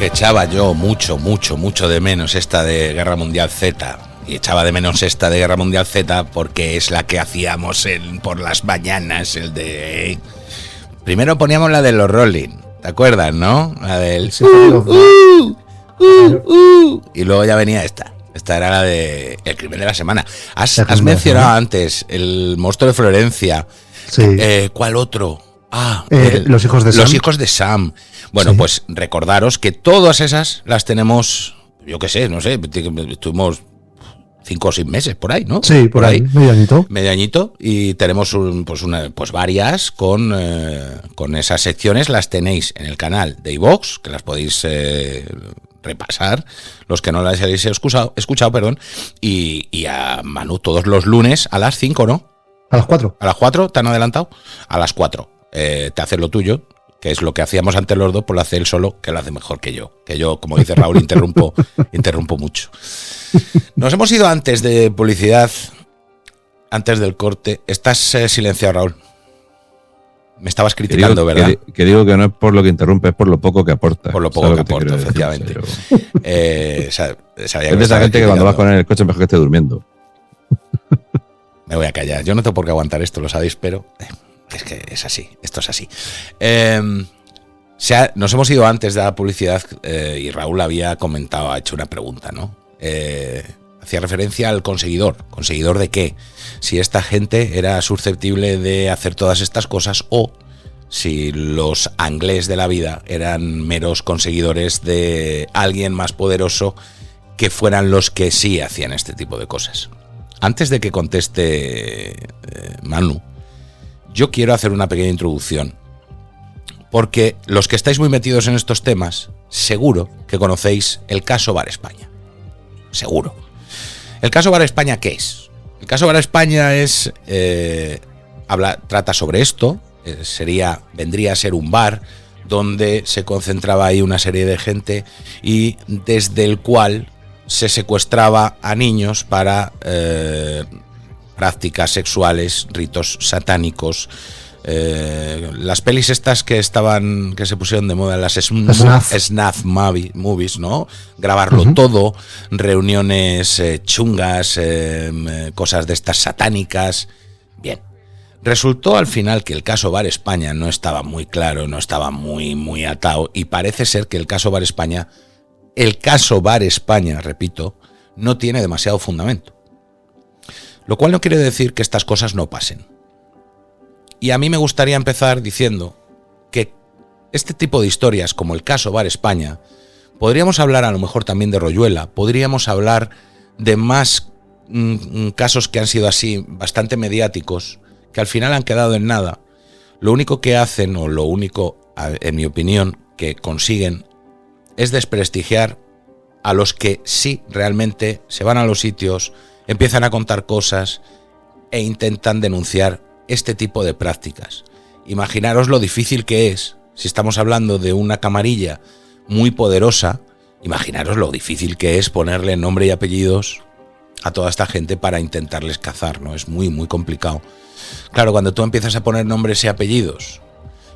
que echaba yo mucho de menos esta de Guerra Mundial Z. Y echaba de menos esta de Guerra Mundial Z porque es la que hacíamos por las mañanas, el de... Primero poníamos la de los Rolling, ¿te acuerdas, no? La del... Y luego ya venía esta. Esta era la de El crimen de la semana. Has mencionado antes el monstruo de Florencia. Sí. ¿Cuál otro? Los hijos de Sam. Los hijos de Sam. Bueno, sí. Pues recordaros que todas esas las tenemos, yo qué sé, no sé, estuvimos 5 o 6 meses por ahí, ¿no? Sí, por ahí, medio añito. Y tenemos varias con esas secciones. Las tenéis en el canal de iVoox, que las podéis repasar, los que no las hayáis escuchado, y a Manu todos los lunes a las 5, ¿no? A las 4. ¿A las 4? ¿Te han adelantado? A las 4. Te haces lo tuyo, que es lo que hacíamos antes los dos, pues lo hace él solo, que lo hace mejor que yo. Que yo, como dice Raúl, interrumpo mucho. Nos hemos ido antes de publicidad, antes del corte. Estás silenciado, Raúl. Me estabas criticando, ¿verdad? Que digo que no es por lo que interrumpe, es por lo poco que aporta. Por lo poco que aporta, efectivamente. Es de esa gente que cuando vas con él en el coche mejor que esté durmiendo. Me voy a callar. Yo no tengo por qué aguantar esto, lo sabéis, pero... Es que es así, esto es así. Nos hemos ido antes de la publicidad y Raúl había comentado, ha hecho una pregunta, ¿no? Hacía referencia al conseguidor. ¿Conseguidor de qué? Si esta gente era susceptible de hacer todas estas cosas o si los Anglés de la vida eran meros conseguidores de alguien más poderoso que fueran los que sí hacían este tipo de cosas. Antes de que conteste Manu, yo quiero hacer una pequeña introducción, porque los que estáis muy metidos en estos temas, seguro que conocéis el caso Bar España. Seguro. ¿El caso Bar España qué es? El caso Bar España trata sobre esto. Vendría a ser un bar donde se concentraba ahí una serie de gente y desde el cual se secuestraba a niños para... prácticas sexuales, ritos satánicos, las pelis estas que se pusieron de moda, las snuff movies, ¿no? Grabarlo todo, reuniones chungas, cosas de estas satánicas. Bien, resultó al final que el caso Bar España no estaba muy claro, no estaba muy atado, y parece ser que el caso Bar España, repito, no tiene demasiado fundamento. Lo cual no quiere decir que estas cosas no pasen. Y a mí me gustaría empezar diciendo que este tipo de historias, como el caso Bar España, podríamos hablar a lo mejor también de Royuela, podríamos hablar de más casos que han sido así, bastante mediáticos, que al final han quedado en nada. Lo único que hacen, o lo único, en mi opinión, que consiguen, es desprestigiar a los que sí realmente se van a los sitios, empiezan a contar cosas e intentan denunciar este tipo de prácticas. Imaginaros lo difícil que es, si estamos hablando de una camarilla muy poderosa, imaginaros lo difícil que es ponerle nombre y apellidos a toda esta gente para intentarles cazar, ¿no? Es muy complicado. Claro, cuando tú empiezas a poner nombres y apellidos,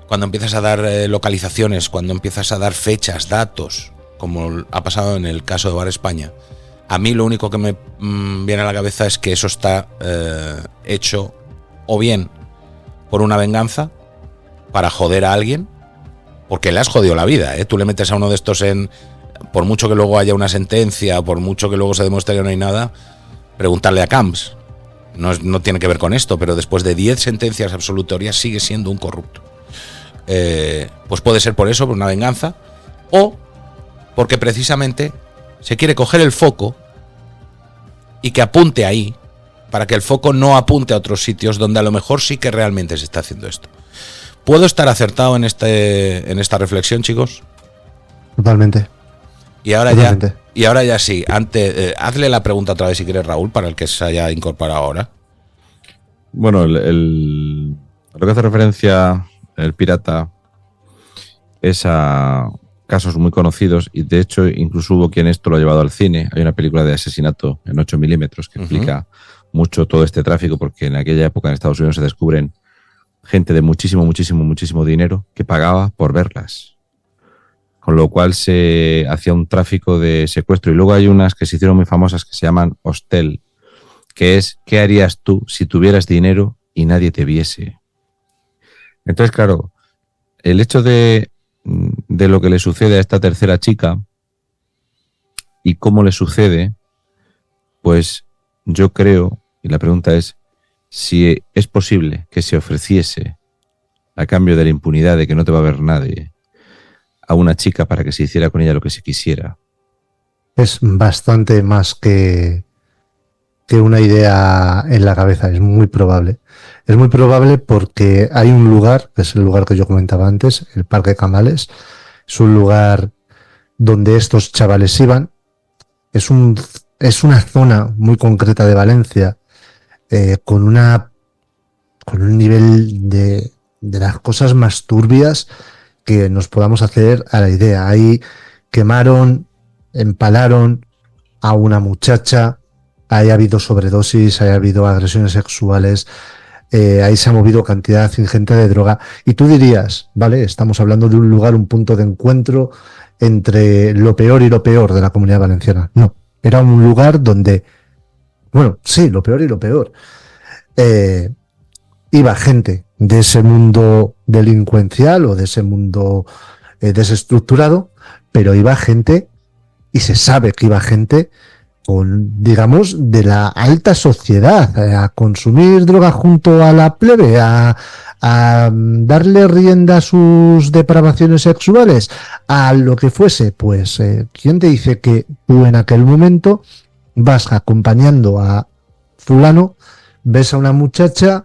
cuando empiezas a dar localizaciones, cuando empiezas a dar fechas, datos, como ha pasado en el caso de Bar España, a mí lo único que me viene a la cabeza es que eso está hecho o bien por una venganza, para joder a alguien, porque le has jodido la vida, ¿eh? Tú le metes a uno de estos por mucho que luego haya una sentencia, por mucho que luego se demuestre que no hay nada, preguntarle a Camps. No tiene que ver con esto, pero después de 10 sentencias absolutorias sigue siendo un corrupto. Pues puede ser por eso, por una venganza, o porque precisamente se quiere coger el foco y que apunte ahí, para que el foco no apunte a otros sitios donde a lo mejor sí que realmente se está haciendo esto. ¿Puedo estar acertado en esta reflexión, chicos? Totalmente. Y ahora ya sí, hazle la pregunta otra vez si quieres, Raúl, para el que se haya incorporado ahora. Bueno, a lo que hace referencia el pirata es a casos muy conocidos, y de hecho incluso hubo quien esto lo ha llevado al cine. Hay una película de asesinato en 8 milímetros que explica mucho todo este tráfico, porque en aquella época en Estados Unidos se descubren gente de muchísimo dinero que pagaba por verlas. con lo cual se hacía un tráfico de secuestro. Y luego hay unas que se hicieron muy famosas que se llaman Hostel, que es ¿qué harías tú si tuvieras dinero y nadie te viese? Entonces, claro, el hecho de lo que le sucede a esta tercera chica y cómo le sucede, pues yo creo, y la pregunta es, si es posible que se ofreciese a cambio de la impunidad de que no te va a ver nadie a una chica para que se hiciera con ella lo que se quisiera. Es bastante más que una idea en la cabeza, es muy probable. Es muy probable porque hay un lugar, que es el lugar que yo comentaba antes, el Parque Camales, es un lugar donde estos chavales iban, es una zona muy concreta de Valencia, con un nivel de las cosas más turbias que nos podamos hacer a la idea. Ahí quemaron, empalaron a una muchacha, ahí ha habido sobredosis, ahí ha habido agresiones sexuales, ahí se ha movido cantidad ingente de droga. Y tú dirías, vale, estamos hablando de un lugar, un punto de encuentro entre lo peor y lo peor de la Comunidad Valenciana. No, era un lugar donde, bueno, sí, lo peor y lo peor. Iba gente de ese mundo delincuencial o de ese mundo desestructurado, pero iba gente, y se sabe que iba gente con, digamos, de la alta sociedad, a consumir droga junto a la plebe, a darle rienda a sus depravaciones sexuales, a lo que fuese. Pues, ¿quién te dice que tú en aquel momento vas acompañando a fulano, ves a una muchacha,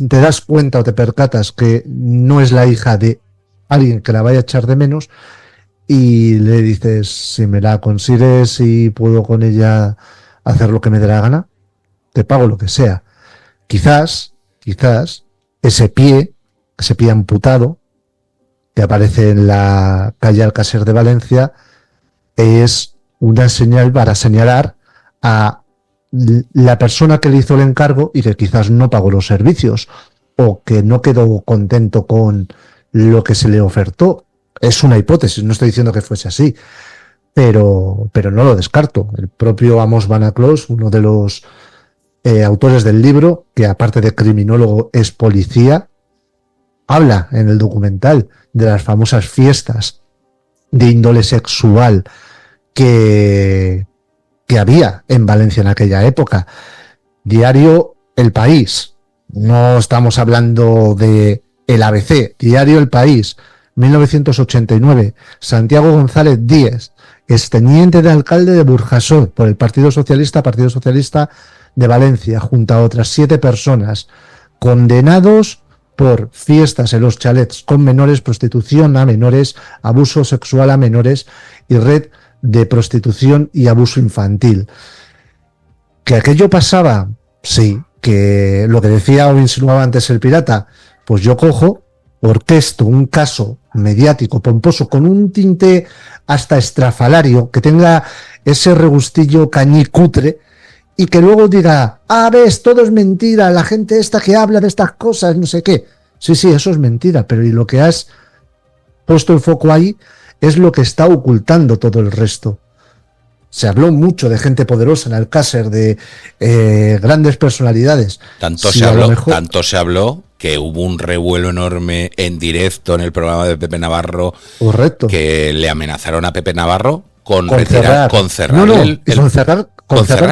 te das cuenta o te percatas que no es la hija de alguien que la vaya a echar de menos y le dices, si me la consigues y puedo con ella hacer lo que me dé la gana, te pago lo que sea? Quizás ese pie amputado que aparece en la calle Alcácer de Valencia es una señal para señalar a la persona que le hizo el encargo y que quizás no pagó los servicios o que no quedó contento con lo que se le ofertó. Es una hipótesis, no estoy diciendo que fuese así, pero no lo descarto. El propio Amos Van Acloos, uno de los autores del libro, que aparte de criminólogo es policía, habla en el documental de las famosas fiestas de índole sexual que había en Valencia en aquella época. Diario El País, no estamos hablando de el ABC, Diario El País, 1989, Santiago González Díez, exteniente de alcalde de Burjasot por el Partido Socialista de Valencia, junto a otras 7 personas, condenados por fiestas en los chalets con menores, prostitución a menores, abuso sexual a menores y red de prostitución y abuso infantil. ¿Que aquello pasaba? Sí. ¿Que lo que decía o insinuaba antes el pirata? Pues yo cojo, orquesto un caso mediático, pomposo, con un tinte hasta estrafalario, que tenga ese regustillo cañicutre, y que luego diga, ves, todo es mentira, la gente esta que habla de estas cosas, no sé qué. Sí, eso es mentira, pero y lo que has puesto el foco ahí es lo que está ocultando todo el resto. Se habló mucho de gente poderosa en Alcácer, de grandes personalidades. Tanto se habló que hubo un revuelo enorme en directo en el programa de Pepe Navarro. Correcto. Que le amenazaron a Pepe Navarro con cerrar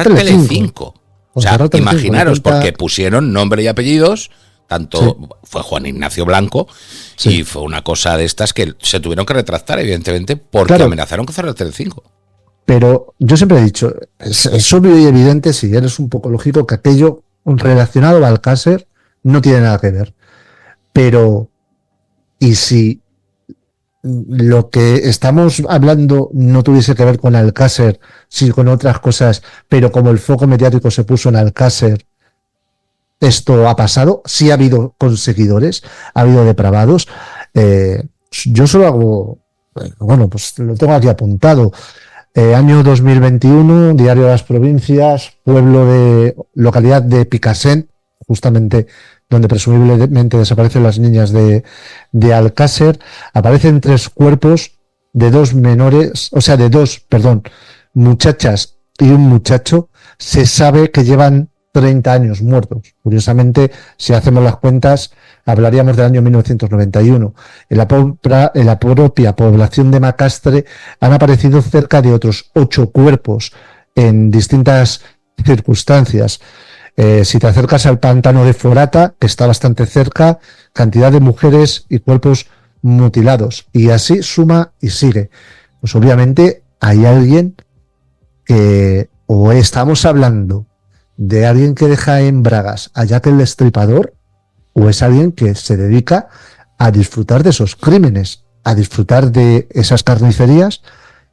Telecinco. O sea, imaginaros, porque pusieron nombre y apellidos. Fue Juan Ignacio Blanco, y fue una cosa de estas que se tuvieron que retractar, evidentemente, porque amenazaron con cerrar Telecinco. Pero yo siempre he dicho, es obvio y evidente, si eres un poco lógico, que aquello relacionado al Alcácer no tiene nada que ver. Pero, ¿y si lo que estamos hablando no tuviese que ver con Alcácer, sino con otras cosas, pero como el foco mediático se puso en Alcácer, esto ha pasado? Sí ha habido conseguidores, ha habido depravados. Yo solo hago, pues lo tengo aquí apuntado. Año 2021, Diario de las Provincias, localidad de Picassent, justamente donde presumiblemente desaparecen las niñas de Alcácer. Aparecen 3 cuerpos de dos menores, o sea, de dos, perdón, muchachas y un muchacho, se sabe que llevan 30 años muertos. Curiosamente, si hacemos las cuentas, hablaríamos del año 1991. En la propia población de Macastre han aparecido cerca de otros 8 cuerpos en distintas circunstancias. Si te acercas al pantano de Forata, que está bastante cerca, cantidad de mujeres y cuerpos mutilados. Y así suma y sigue. Pues obviamente hay alguien que, o estamos hablando de alguien que deja en bragas a Jack el Destripador, o es alguien que se dedica a disfrutar de esos crímenes, a disfrutar de esas carnicerías,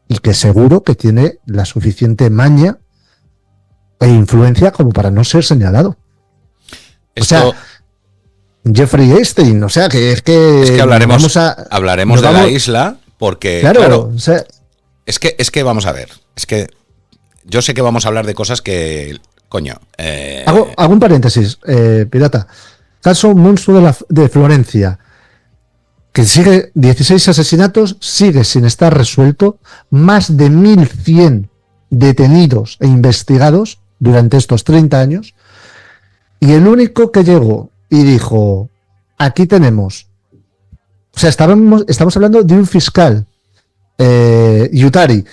y que seguro que tiene la suficiente maña e influencia como para no ser señalado. Esto, o sea, Jeffrey Epstein, o sea, que es que hablaremos de la isla, porque claro, o sea, es que vamos a ver, es que yo sé que vamos a hablar de cosas que, coño. Hago un paréntesis, pirata. Caso monstruo de Florencia, que sigue 16 asesinatos, sigue sin estar resuelto, más de 1.100 detenidos e investigados durante estos 30 años, y el único que llegó y dijo, aquí tenemos, o sea, estamos hablando de un fiscal, Yutari,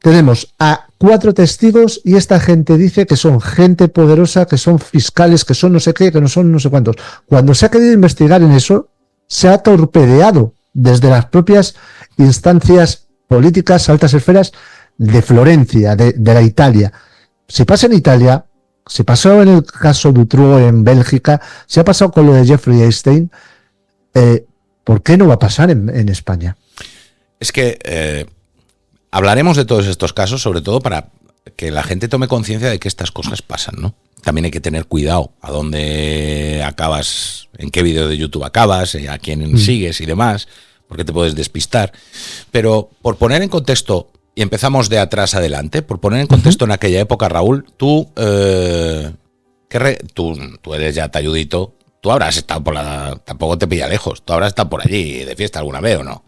tenemos a 4 testigos y esta gente dice que son gente poderosa, que son fiscales, que son no sé qué, que no son no sé cuántos. Cuando se ha querido investigar en eso, se ha torpedeado desde las propias instancias políticas, altas esferas de Florencia, de la Italia. Si pasa en Italia, si pasó en el caso Dutroux en Bélgica, si ha pasado con lo de Jeffrey Epstein, ¿por qué no va a pasar en España? Es que hablaremos de todos estos casos, sobre todo para que la gente tome conciencia de que estas cosas pasan, ¿no? También hay que tener cuidado a dónde acabas, en qué vídeo de YouTube acabas, a quién sigues y demás, porque te puedes despistar. Pero por poner en contexto, y empezamos de atrás adelante, por poner en contexto en aquella época, Raúl, tú eres ya talludito, tú habrás estado tampoco te pilla lejos, tú habrás estado por allí de fiesta alguna vez, ¿o no?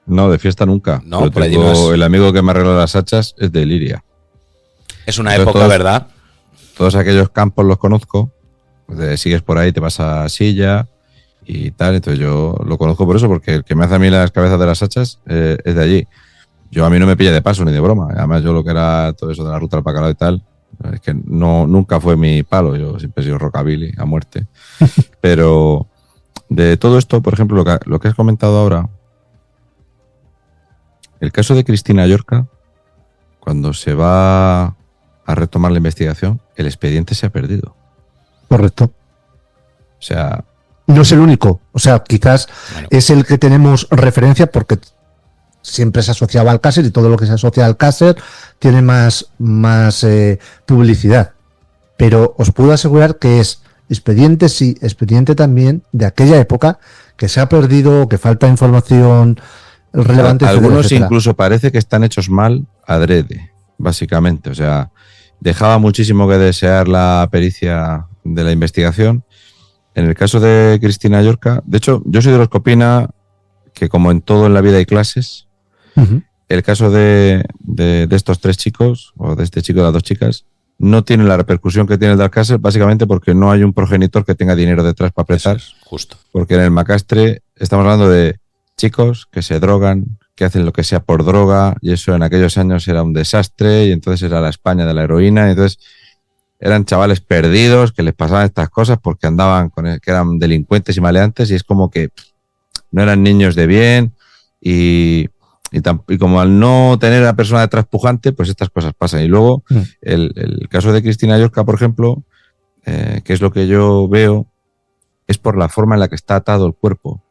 No, de fiesta nunca. No, por allí no es. El amigo que me arregló las hachas es de Liria. Es una época, ¿verdad? Todos aquellos campos los conozco. Sigues por ahí, te vas a Silla y tal. Entonces yo lo conozco por eso, porque el que me hace a mí las cabezas de las hachas es de allí. A mí no me pilla de paso ni de broma. Además, yo lo que era todo eso de la ruta al bacalao y tal, es que nunca fue mi palo. Yo siempre he sido rockabilly a muerte. Pero de todo esto, por ejemplo, lo que has comentado ahora, el caso de Cristina Llorca, cuando se va a retomar la investigación, el expediente se ha perdido. Correcto. O sea... No es el único. O sea, quizás es el que tenemos referencia porque siempre se asociaba al Alcácer y todo lo que se asocia al Alcácer tiene más publicidad. Pero os puedo asegurar que es expediente, sí, expediente también de aquella época que se ha perdido, que falta información relevante. Algunos etcétera. Incluso parece que están hechos mal adrede, básicamente. O sea, dejaba muchísimo que desear la pericia de la investigación. En el caso de Cristina Llorca, de hecho, yo soy de los que opina que, como en todo en la vida hay clases, el caso de estos 3 chicos, o de este chico y de las 2 chicas, no tiene la repercusión que tiene el de Alcácer, básicamente porque no hay un progenitor que tenga dinero detrás para apretar. Eso es, justo. Porque en el Macastre estamos hablando de chicos que se drogan, que hacen lo que sea por droga, y eso en aquellos años era un desastre, y entonces era la España de la heroína, y entonces eran chavales perdidos que les pasaban estas cosas porque andaban que eran delincuentes y maleantes, y es como que no eran niños de bien, y como al no tener a la persona detrás pujante, pues estas cosas pasan. Y luego el caso de Cristina Llorca, por ejemplo, que es lo que yo veo, es por la forma en la que está atado el cuerpo.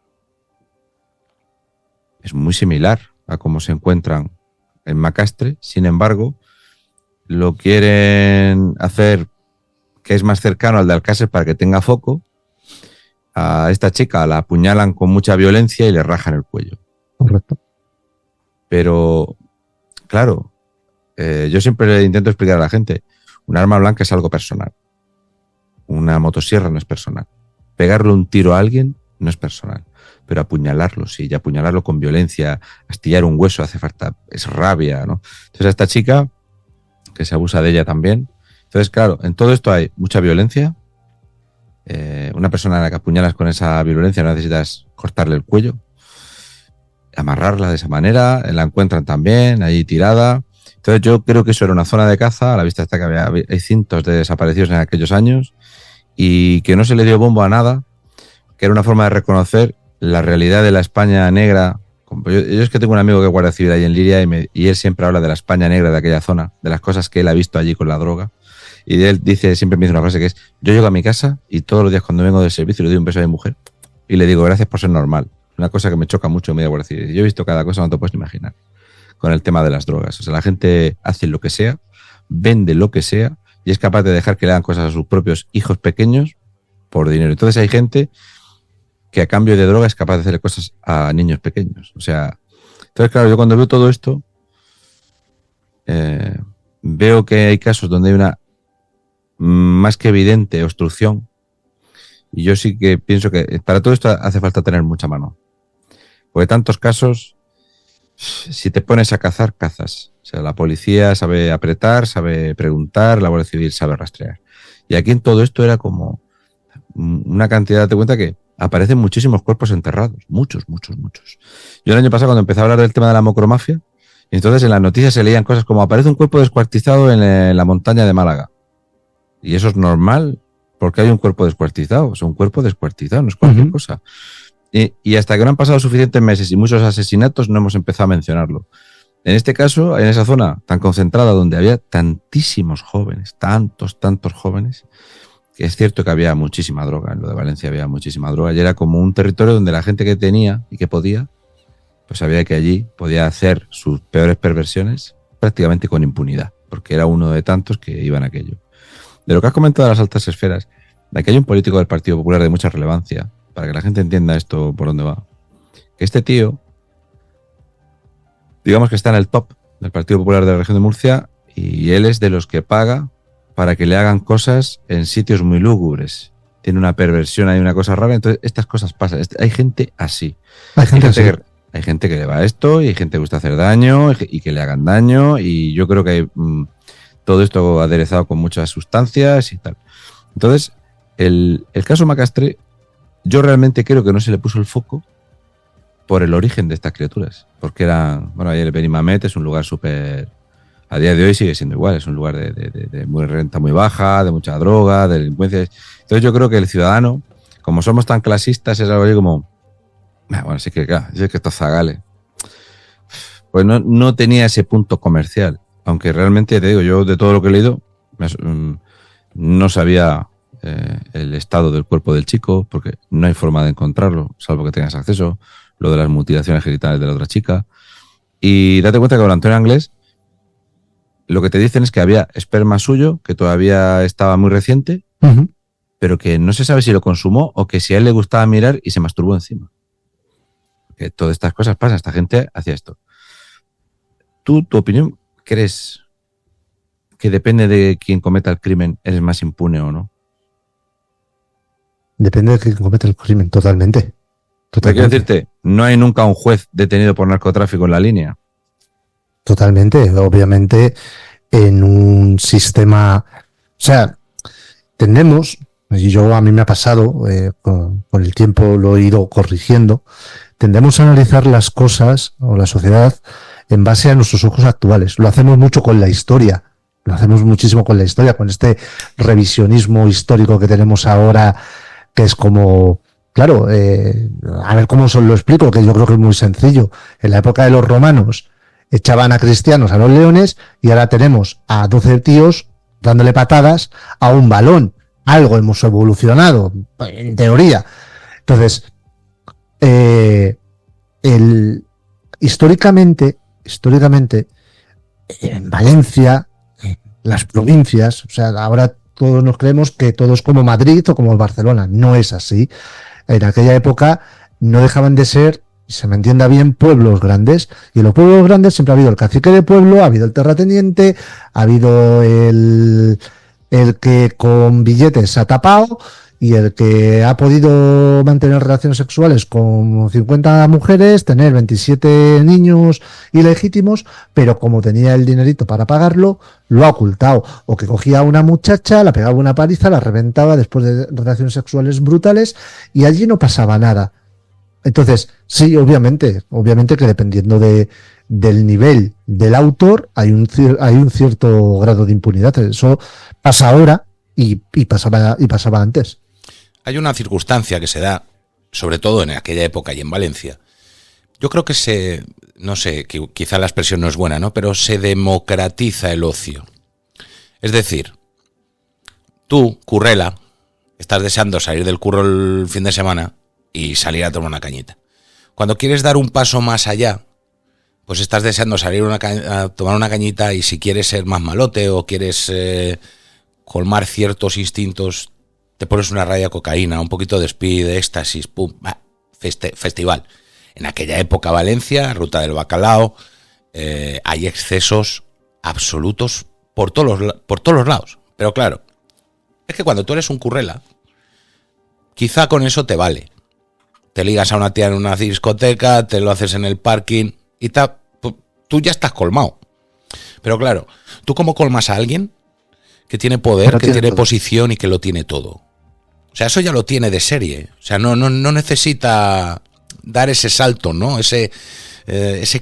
Es muy similar a cómo se encuentran en Macastre. Sin embargo, lo quieren hacer que es más cercano al de Alcácer para que tenga foco. A esta chica la apuñalan con mucha violencia y le rajan el cuello. Correcto. Pero, claro, yo siempre intento explicar a la gente, un arma blanca es algo personal. Una motosierra no es personal. Pegarle un tiro a alguien no es personal. pero apuñalarlo, sí, y apuñalarlo con violencia, astillar un hueso hace falta, es rabia, ¿no? Entonces a esta chica, que se abusa de ella también. Entonces, claro, en todo esto hay mucha violencia. Una persona a la que apuñalas con esa violencia no necesitas cortarle el cuello, amarrarla de esa manera, la encuentran también ahí tirada. Entonces yo creo que eso era una zona de caza, a la vista está que hay cientos de desaparecidos en aquellos años y que no se le dio bombo a nada, que era una forma de reconocer la realidad de la España negra. Yo es que tengo un amigo que es guardia civil ahí en Liria y él siempre habla de la España negra de aquella zona, de las cosas que él ha visto allí con la droga. Y él siempre me dice una frase que es: yo llego a mi casa y todos los días cuando vengo del servicio le doy un beso a mi mujer y le digo gracias por ser normal. Una cosa que me choca mucho en medio guardia civil. Yo he visto cada cosa, no te puedes ni imaginar, con el tema de las drogas. O sea, la gente hace lo que sea, vende lo que sea y es capaz de dejar que le hagan cosas a sus propios hijos pequeños por dinero. Entonces hay gente que a cambio de droga es capaz de hacerle cosas a niños pequeños. O sea, entonces claro, yo cuando veo todo esto, veo que hay casos donde hay una más que evidente obstrucción y yo sí que pienso que para todo esto hace falta tener mucha mano. Porque tantos casos, si te pones a cazar, cazas. O sea, la policía sabe apretar, sabe preguntar, la Guardia Civil sabe rastrear. Y aquí en todo esto era como una cantidad, date cuenta que aparecen muchísimos cuerpos enterrados. Muchos. Yo el año pasado cuando empecé a hablar del tema de la macromafia, entonces en las noticias se leían cosas como aparece un cuerpo descuartizado en la montaña de Málaga. Y eso es normal porque hay un cuerpo descuartizado. O sea, un cuerpo descuartizado, no es cualquier cosa. Y hasta que no han pasado suficientes meses y muchos asesinatos no hemos empezado a mencionarlo. En este caso, en esa zona tan concentrada donde había tantísimos jóvenes, tantos jóvenes, que es cierto que había muchísima droga, en lo de Valencia había muchísima droga, y era como un territorio donde la gente que tenía y que podía, pues sabía que allí podía hacer sus peores perversiones prácticamente con impunidad, porque era uno de tantos que iban a aquello. De lo que has comentado de las altas esferas, de que hay un político del Partido Popular de mucha relevancia, para que la gente entienda esto por dónde va, que este tío, digamos que está en el top del Partido Popular de la región de Murcia y él es de los que paga para que le hagan cosas en sitios muy lúgubres. Tiene una perversión, hay una cosa rara, entonces estas cosas pasan. Hay gente así. Hay gente que le va a esto y hay gente que gusta hacer daño y que le hagan daño y yo creo que hay todo esto aderezado con muchas sustancias y tal. Entonces, el caso Macastre, yo realmente creo que no se le puso el foco por el origen de estas criaturas. Porque ahí el Benimamet es un lugar súper... A día de hoy sigue siendo igual, es un lugar de muy renta muy baja, de mucha droga, de delincuencia. Entonces yo creo que el ciudadano, como somos tan clasistas, es algo así como... Bueno, sí que claro, es que esto es zagale. Pues no tenía ese punto comercial. Aunque realmente, te digo, yo de todo lo que he leído, no sabía el estado del cuerpo del chico, porque no hay forma de encontrarlo, salvo que tengas acceso, lo de las mutilaciones genitales de la otra chica. Y date cuenta que con Antonio Anglés, lo que te dicen es que había esperma suyo, que todavía estaba muy reciente, pero que no se sabe si lo consumó o que si a él le gustaba mirar y se masturbó encima. Que todas estas cosas pasan, esta gente hacía esto. ¿Tu opinión, crees que depende de quién cometa el crimen, eres más impune o no? Depende de quién cometa el crimen, totalmente. Quiero decirte, no hay nunca un juez detenido por narcotráfico en la línea. Totalmente, obviamente en un sistema, o sea, tendemos, y a mí me ha pasado, con el tiempo lo he ido corrigiendo, tendemos a analizar las cosas o la sociedad en base a nuestros ojos actuales. Lo hacemos mucho con la historia, lo hacemos muchísimo con la historia, con este revisionismo histórico que tenemos ahora, que es como... Claro, a ver cómo os lo explico, que yo creo que es muy sencillo. En la época de los romanos echaban a cristianos a los leones y ahora tenemos a 12 tíos dándole patadas a un balón. Algo hemos evolucionado, en teoría. Entonces, históricamente, en Valencia, en las provincias, o sea, ahora todos nos creemos que todo es como Madrid o como Barcelona. No es así. En aquella época no dejaban de ser, se me entienda bien, pueblos grandes. Y en los pueblos grandes siempre ha habido el cacique de pueblo, ha habido el terrateniente, ha habido el que con billetes se ha tapado y el que ha podido mantener relaciones sexuales con 50 mujeres, tener 27 niños ilegítimos, pero como tenía el dinerito para pagarlo, lo ha ocultado. O que cogía a una muchacha, la pegaba una paliza, la reventaba después de relaciones sexuales brutales y allí no pasaba nada. Entonces, sí, obviamente que dependiendo del nivel del autor hay un cierto grado de impunidad. Eso pasa ahora y pasaba antes. Hay una circunstancia que se da, sobre todo en aquella época y en Valencia. Yo creo que no sé, que quizá la expresión no es buena, ¿no? Pero se democratiza el ocio. Es decir, tú, currela, estás deseando salir del curro el fin de semana y salir a tomar una cañita. Cuando quieres dar un paso más allá, pues estás deseando salir a tomar una cañita, y si quieres ser más malote o quieres colmar ciertos instintos, te pones una raya de cocaína, un poquito de speed, de éxtasis, pum, festival. En aquella época Valencia, Ruta del Bacalao, hay excesos absolutos por todos los lados. Pero claro, es que cuando tú eres un currela, quizá con eso te vale. Te ligas a una tía en una discoteca, te lo haces en el parking y tú ya estás colmado. Pero claro, ¿tú cómo colmas a alguien que tiene poder, que tiene posición y que lo tiene todo? O sea, eso ya lo tiene de serie. O sea, no necesita dar ese salto, ¿no? Ese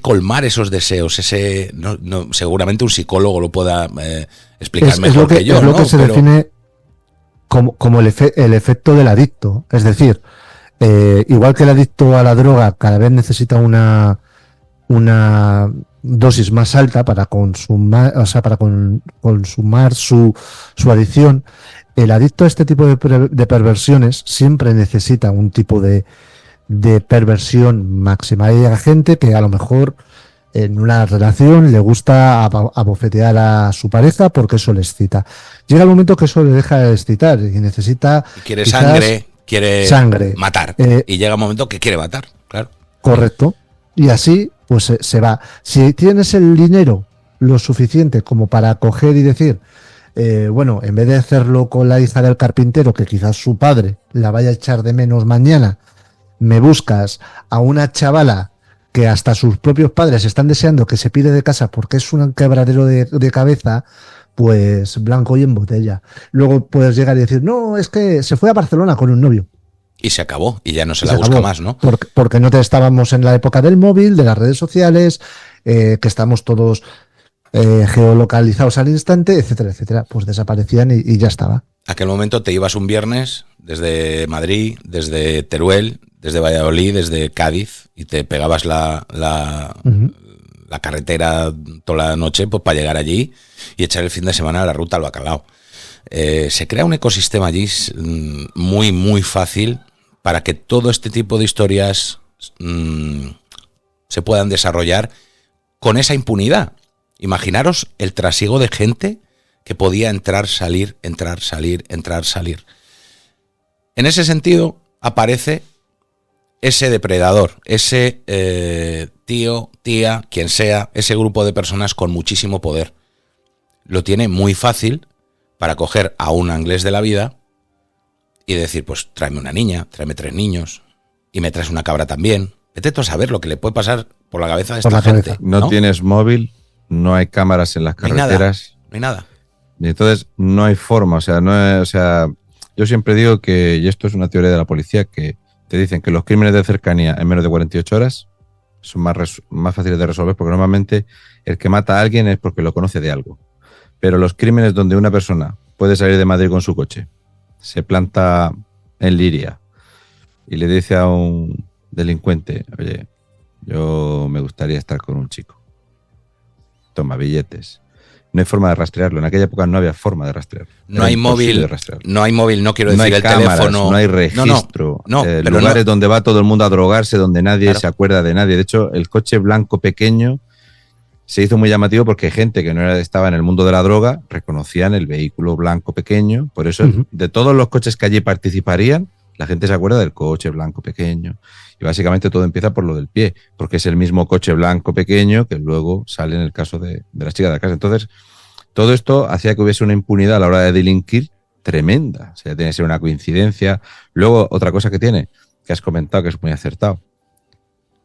colmar esos deseos, seguramente un psicólogo lo pueda explicar mejor que yo, es lo ¿no? que se define como el efecto del adicto. Es decir, igual que el adicto a la droga cada vez necesita una dosis más alta para consumar, o sea, para consumar su adicción, el adicto a este tipo de perversiones siempre necesita un tipo de perversión máxima. Hay gente que a lo mejor en una relación le gusta abofetear a su pareja porque eso le excita. Llega el momento que eso le deja de excitar y necesita... Y quiere sangre, quiere matar. Y llega un momento que quiere matar, claro. Correcto. Y así pues se va. Si tienes el dinero lo suficiente como para coger y decir, bueno, en vez de hacerlo con la hija del carpintero, que quizás su padre la vaya a echar de menos mañana, me buscas a una chavala que hasta sus propios padres están deseando que se pire de casa porque es un quebradero de cabeza, pues blanco y en botella. Luego puedes llegar y decir, no, es que se fue a Barcelona con un novio. Y se acabó, y ya no se la busca más, ¿no? Porque no estábamos en la época del móvil, de las redes sociales, que estamos todos geolocalizados al instante, etcétera, etcétera. Pues desaparecían y ya estaba. Aquel momento te ibas un viernes desde Madrid, desde Teruel, desde Valladolid, desde Cádiz, y te pegabas la carretera toda la noche pues para llegar allí y echar el fin de semana a la Ruta al Bacalao. Se crea un ecosistema allí muy, muy fácil para que todo este tipo de historias se puedan desarrollar con esa impunidad. Imaginaros el trasiego de gente que podía entrar, salir, entrar, salir, entrar, salir. En ese sentido aparece ese depredador, ese tío, tía, quien sea, ese grupo de personas con muchísimo poder. Lo tiene muy fácil para coger a un inglés de la vida y decir, pues tráeme una niña, tráeme 3 niños y me traes una cabra también. Vete tú a saber lo que le puede pasar por la cabeza de esta gente. No tienes móvil, no hay cámaras en las carreteras. No hay nada. Y entonces no hay forma. Yo siempre digo que, y esto es una teoría de la policía, que te dicen que los crímenes de cercanía en menos de 48 horas son más fáciles de resolver, porque normalmente el que mata a alguien es porque lo conoce de algo. Pero los crímenes donde una persona puede salir de Madrid con su coche, se planta en Liria y le dice a un delincuente, oye, yo me gustaría estar con un chico. Toma billetes. No hay forma de rastrearlo. En aquella época no había forma de rastrearlo. No hay móvil, no quiero decir no hay el cámaras, teléfono. No hay registro. Pero lugares donde va todo el mundo a drogarse, donde nadie se acuerda de nadie. De hecho, el coche blanco pequeño se hizo muy llamativo porque gente que no estaba en el mundo de la droga reconocían el vehículo blanco pequeño. Por eso, de todos los coches que allí participarían, la gente se acuerda del coche blanco pequeño. Y básicamente todo empieza por lo del pie, porque es el mismo coche blanco pequeño que luego sale en el caso de las chicas de la casa. Entonces, todo esto hacía que hubiese una impunidad a la hora de delinquir tremenda. O sea, tiene que ser una coincidencia. Luego, otra cosa que tiene, que has comentado, que es muy acertado.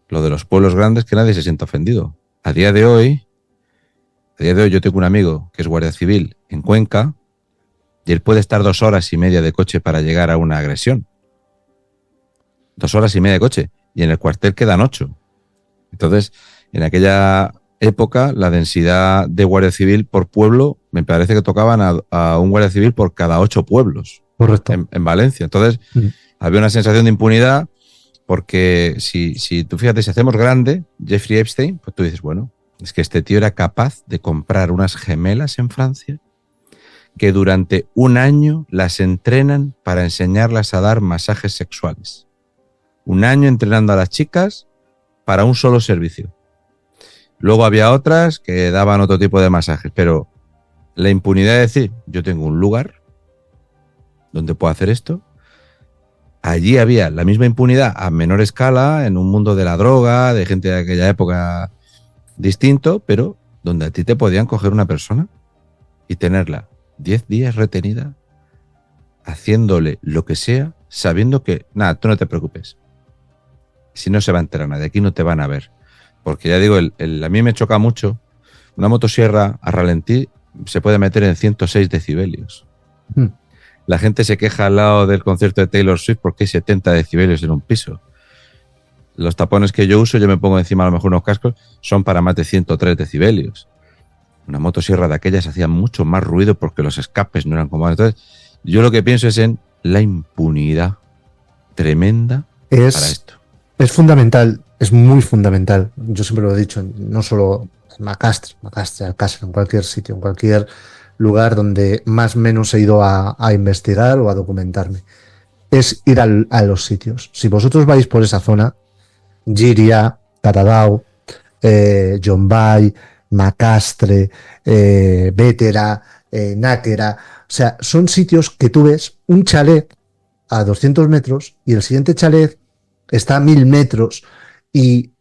Lo de los pueblos grandes, que nadie se sienta ofendido. A día de hoy yo tengo un amigo que es guardia civil en Cuenca y él puede estar 2 horas y media de coche para llegar a una agresión. 2 horas y media de coche. Y en el cuartel quedan 8. Entonces, en aquella época, la densidad de guardia civil por pueblo, me parece que tocaban a un guardia civil por cada 8 pueblos. Correcto. En Valencia. Entonces, había una sensación de impunidad porque si tú fíjate, si hacemos grande Jeffrey Epstein, pues tú dices, bueno, es que este tío era capaz de comprar unas gemelas en Francia que durante 1 año las entrenan para enseñarlas a dar masajes sexuales. 1 año entrenando a las chicas para un solo servicio. Luego había otras que daban otro tipo de masajes, pero la impunidad de decir, yo tengo un lugar donde puedo hacer esto. Allí había la misma impunidad a menor escala, en un mundo de la droga, de gente de aquella época distinto, pero donde a ti te podían coger una persona y tenerla 10 días retenida, haciéndole lo que sea, sabiendo que, nada, tú no te preocupes. Si no se va a enterar nadie, aquí no te van a ver. Porque ya digo, a mí me choca mucho, una motosierra a ralentí se puede meter en 106 decibelios. La gente se queja al lado del concierto de Taylor Swift porque hay 70 decibelios en un piso. Los tapones que yo uso, yo me pongo encima a lo mejor unos cascos, son para más de 103 decibelios. Una motosierra de aquellas hacía mucho más ruido porque los escapes no eran como... Entonces, yo lo que pienso es en la impunidad tremenda para esto. Es fundamental, es muy fundamental. Yo siempre lo he dicho, no solo en Macastre, Alcácer, en cualquier sitio, en cualquier lugar donde más o menos he ido a investigar o a documentarme. Es ir a los sitios. Si vosotros vais por esa zona, Giria, Catadau, Llombai, Macastre, Bétera, Náquera, o sea, son sitios que tú ves un chalet a 200 metros y el siguiente chalet está a 1000 metros y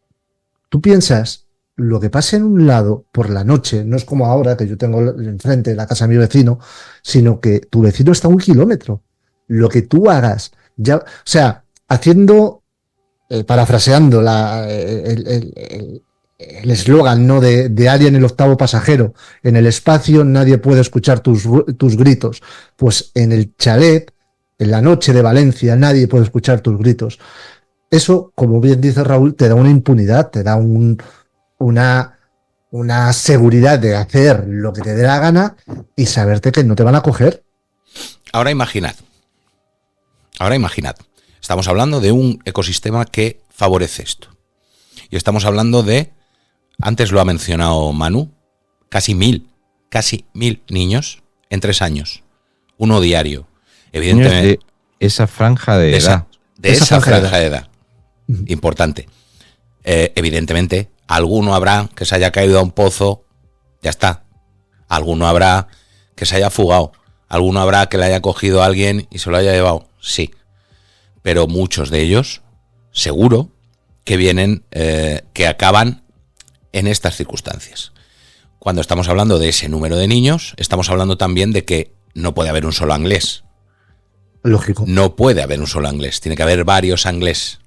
tú piensas lo que pasa en un lado por la noche, no es como ahora que yo tengo enfrente la casa de mi vecino, sino que tu vecino está a 1 kilómetro. Lo que tú hagas, ya, o sea, haciendo, parafraseando el eslogan, ¿no? de Alien, el octavo pasajero, en el espacio nadie puede escuchar tus gritos. Pues en el chalet, en la noche de Valencia, nadie puede escuchar tus gritos. Eso, como bien dice Raúl, te da una impunidad, te da una seguridad de hacer lo que te dé la gana y saberte que no te van a coger. Ahora imaginad, estamos hablando de un ecosistema que favorece esto. Y estamos hablando de, antes lo ha mencionado Manu, casi 1000 niños en 3 años. Uno diario. Evidentemente. De esa franja de edad. De esa franja de edad. Importante. Evidentemente, alguno habrá que se haya caído a un pozo, ya está. Alguno habrá que se haya fugado. Alguno habrá que le haya cogido a alguien y se lo haya llevado. Sí. Pero muchos de ellos, seguro, que vienen, que acaban en estas circunstancias. Cuando estamos hablando de ese número de niños, estamos hablando también de que no puede haber un solo anglés. Lógico. No puede haber un solo anglés, tiene que haber varios anglés.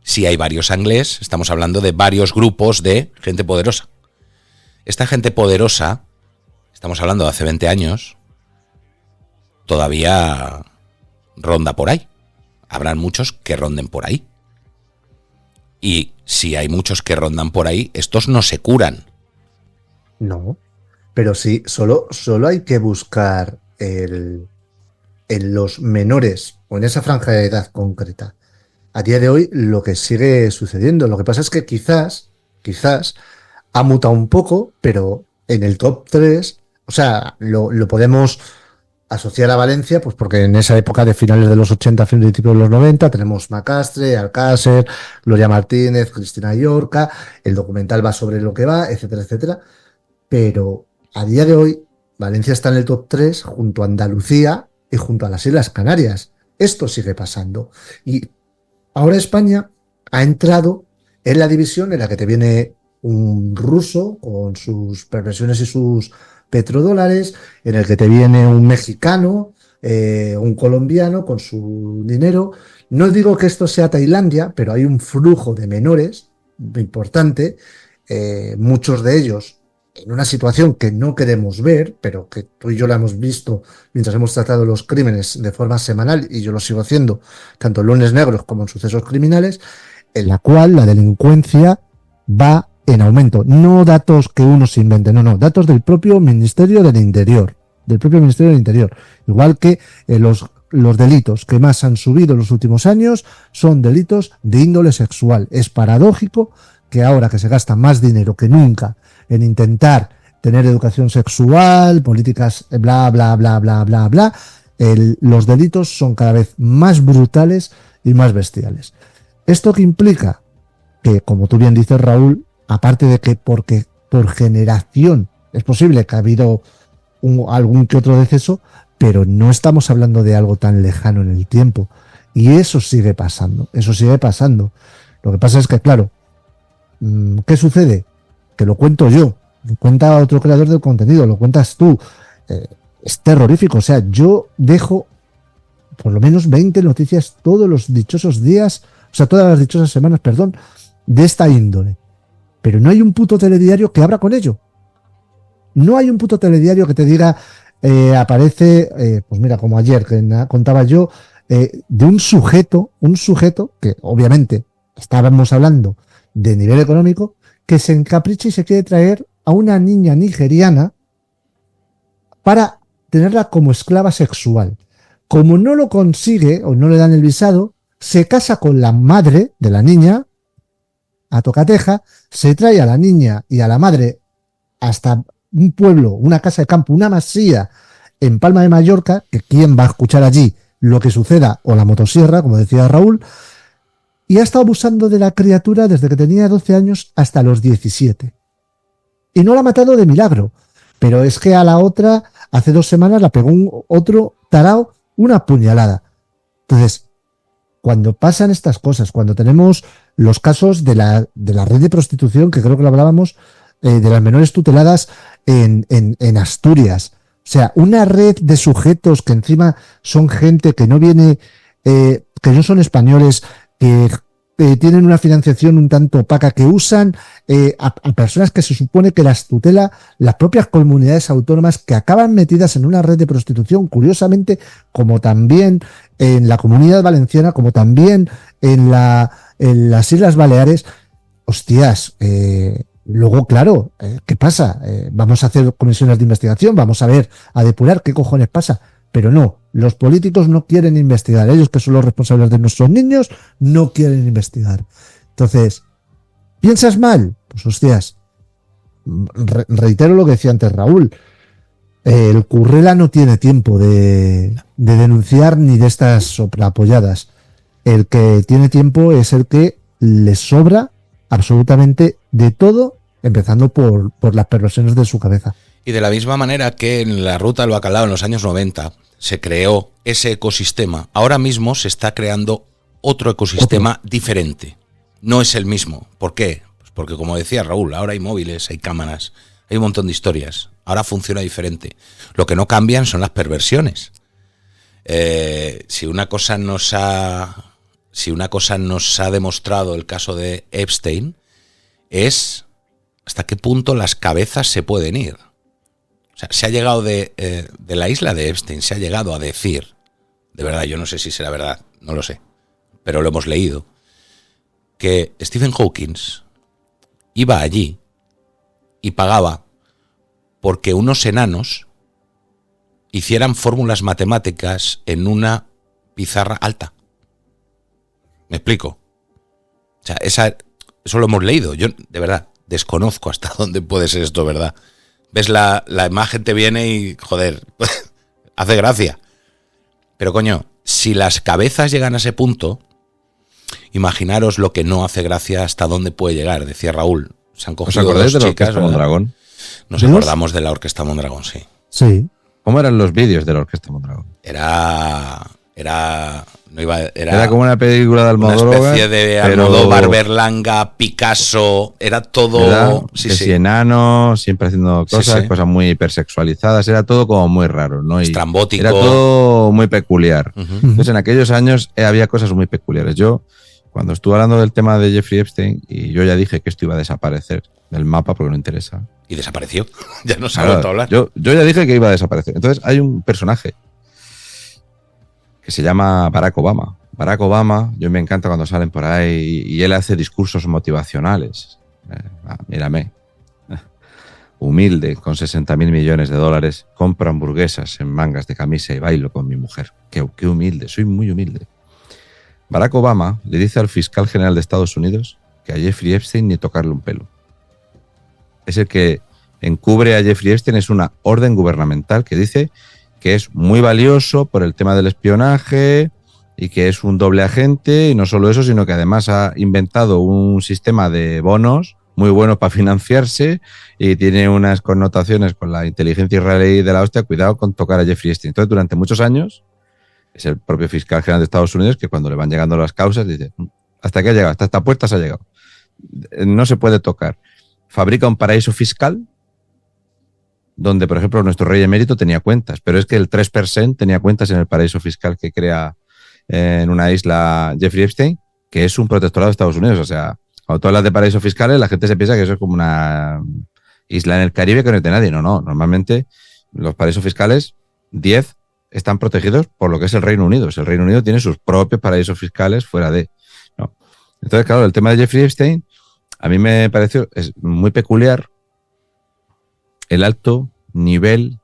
Si hay varios anglés, estamos hablando de varios grupos de gente poderosa. Esta gente poderosa, estamos hablando de hace 20 años, todavía ronda por ahí. Habrán muchos que ronden por ahí. Y si hay muchos que rondan por ahí, estos no se curan. No, pero sí, solo hay que buscar en los menores o en esa franja de edad concreta. A día de hoy lo que sigue sucediendo, lo que pasa es que quizás ha mutado un poco, pero en el top 3, o sea, lo podemos asociar a Valencia, pues porque en esa época de finales de los 80, principios de los 90, tenemos Macastre, Alcácer, Gloria Martínez, Cristina Llorca, el documental va sobre lo que va, etcétera, etcétera. Pero a día de hoy, Valencia está en el top 3 junto a Andalucía y junto a las Islas Canarias. Esto sigue pasando. Y ahora España ha entrado en la división en la que te viene un ruso con sus perversiones y sus petrodólares, en el que te viene un mexicano, un colombiano con su dinero. No digo que esto sea Tailandia, pero hay un flujo de menores importante, muchos de ellos en una situación que no queremos ver, pero que tú y yo la hemos visto mientras hemos tratado los crímenes de forma semanal, y yo lo sigo haciendo, tanto en Lunes Negros como en Sucesos Criminales, en la cual la delincuencia va en aumento. No datos que uno se invente, no, datos del propio Ministerio del Interior, igual que los delitos que más han subido en los últimos años son delitos de índole sexual. Es paradójico que ahora que se gasta más dinero que nunca en intentar tener educación sexual, políticas bla, bla, bla, bla, bla, bla, los delitos son cada vez más brutales y más bestiales. ¿Esto qué implica? Que, como tú bien dices, Raúl, aparte de que porque por generación es posible que ha habido algún que otro deceso, pero no estamos hablando de algo tan lejano en el tiempo. Y eso sigue pasando. Lo que pasa es que, claro, ¿qué sucede? Que lo cuento yo, lo cuenta otro creador del contenido, lo cuentas tú. Es terrorífico. O sea, yo dejo por lo menos 20 noticias todos los dichosos días, o sea, todas las dichosas semanas, perdón, de esta índole. Pero no hay un puto telediario que abra con ello. No hay un puto telediario que te diga, aparece, pues mira, como ayer que contaba yo, de un sujeto que obviamente estábamos hablando de nivel económico, que se encapricha y se quiere traer a una niña nigeriana para tenerla como esclava sexual. Como no lo consigue o no le dan el visado, se casa con la madre de la niña a tocateja, se trae a la niña y a la madre hasta un pueblo, una casa de campo, una masía en Palma de Mallorca, que quién va a escuchar allí lo que suceda, o la motosierra, como decía Raúl, y ha estado abusando de la criatura desde que tenía 12 años hasta los 17. Y no la ha matado de milagro, pero es que a la otra, hace 2 semanas, la pegó otro tarao una puñalada. Entonces, cuando pasan estas cosas, cuando tenemos los casos de la red de prostitución, que creo que lo hablábamos, de las menores tuteladas en Asturias. O sea, una red de sujetos que encima son gente que no viene, que no son españoles, que tienen una financiación un tanto opaca, que usan a personas que se supone que las tutela las propias comunidades autónomas, que acaban metidas en una red de prostitución, curiosamente, como también en la Comunidad Valenciana, como también en las Islas Baleares. Hostias, luego, claro, ¿qué pasa? Vamos a hacer comisiones de investigación, vamos a ver, a depurar qué cojones pasa. Pero no, los políticos no quieren investigar. Ellos, que son los responsables de nuestros niños, no quieren investigar. Entonces, ¿piensas mal? Pues hostias, reitero lo que decía antes Raúl. El Currela no tiene tiempo de denunciar ni de estas soplapolladas. El que tiene tiempo es el que le sobra absolutamente de todo, empezando por las perversiones de su cabeza. Y de la misma manera que en la ruta del bacalao en los años 90 se creó ese ecosistema, ahora mismo se está creando otro ecosistema diferente. No es el mismo. ¿Por qué? Pues porque, como decía Raúl, ahora hay móviles, hay cámaras, hay un montón de historias. Ahora funciona diferente. Lo que no cambian son las perversiones. Si una cosa nos ha demostrado el caso de Epstein, es hasta qué punto las cabezas se pueden ir. O sea, se ha llegado de la isla de Epstein, se ha llegado a decir, de verdad, yo no sé si será verdad, no lo sé, pero lo hemos leído, que Stephen Hawking iba allí y pagaba porque unos enanos hicieran fórmulas matemáticas en una pizarra alta. ¿Me explico? O sea, eso lo hemos leído. Yo, de verdad, desconozco hasta dónde puede ser esto, ¿verdad? Ves la imagen, te viene y, joder, hace gracia. Pero, coño, si las cabezas llegan a ese punto, imaginaros lo que no hace gracia hasta dónde puede llegar, decía Raúl. Se han cogido. ¿Os acordáis de la chicas, Orquesta Mondragón? Nos acordamos de la Orquesta Mondragón, sí. Sí. ¿Cómo eran los vídeos de la Orquesta Mondragón? Era No iba, era como una película de Almodóvar. Una especie de Almodóvar, Berlanga, Picasso, era todo... ¿verdad? Sí. Enano, siempre haciendo cosas, cosas muy hipersexualizadas, era todo como muy raro, ¿no? Y estrambótico. Era todo muy peculiar. Entonces en aquellos años había cosas muy peculiares. Yo, cuando estuve hablando del tema de Jeffrey Epstein, y yo ya dije que esto iba a desaparecer del mapa porque no interesa. Y desapareció. Ya no se ha vuelto a hablar. Yo ya dije que iba a desaparecer. Entonces hay un personaje que se llama Barack Obama. Barack Obama, yo me encanta cuando salen por ahí y él hace discursos motivacionales. Mírame. Humilde, con 60.000 millones de dólares, compro hamburguesas en mangas de camisa y bailo con mi mujer. Qué humilde, soy muy humilde. Barack Obama le dice al fiscal general de Estados Unidos que a Jeffrey Epstein ni tocarle un pelo. Es el que encubre a Jeffrey Epstein, es una orden gubernamental que dice que es muy valioso por el tema del espionaje y que es un doble agente, y no solo eso, sino que además ha inventado un sistema de bonos muy bueno para financiarse y tiene unas connotaciones con la inteligencia israelí de la hostia. Cuidado con tocar a Jeffrey Epstein. Entonces, durante muchos años, es el propio fiscal general de Estados Unidos que cuando le van llegando las causas dice, hasta aquí ha llegado, hasta esta puerta se ha llegado. No se puede tocar. Fabrica un paraíso fiscal donde, por ejemplo, nuestro rey emérito tenía cuentas, pero es que el 3% tenía cuentas en el paraíso fiscal que crea en una isla Jeffrey Epstein, que es un protectorado de Estados Unidos. O sea, cuando tú hablas de paraísos fiscales, la gente se piensa que eso es como una isla en el Caribe que no es de nadie. No. Normalmente los paraísos fiscales, 10 están protegidos por lo que es el Reino Unido. El Reino Unido tiene sus propios paraísos fiscales fuera de... ¿no? Entonces, claro, el tema de Jeffrey Epstein a mí me pareció es muy peculiar el alto nivel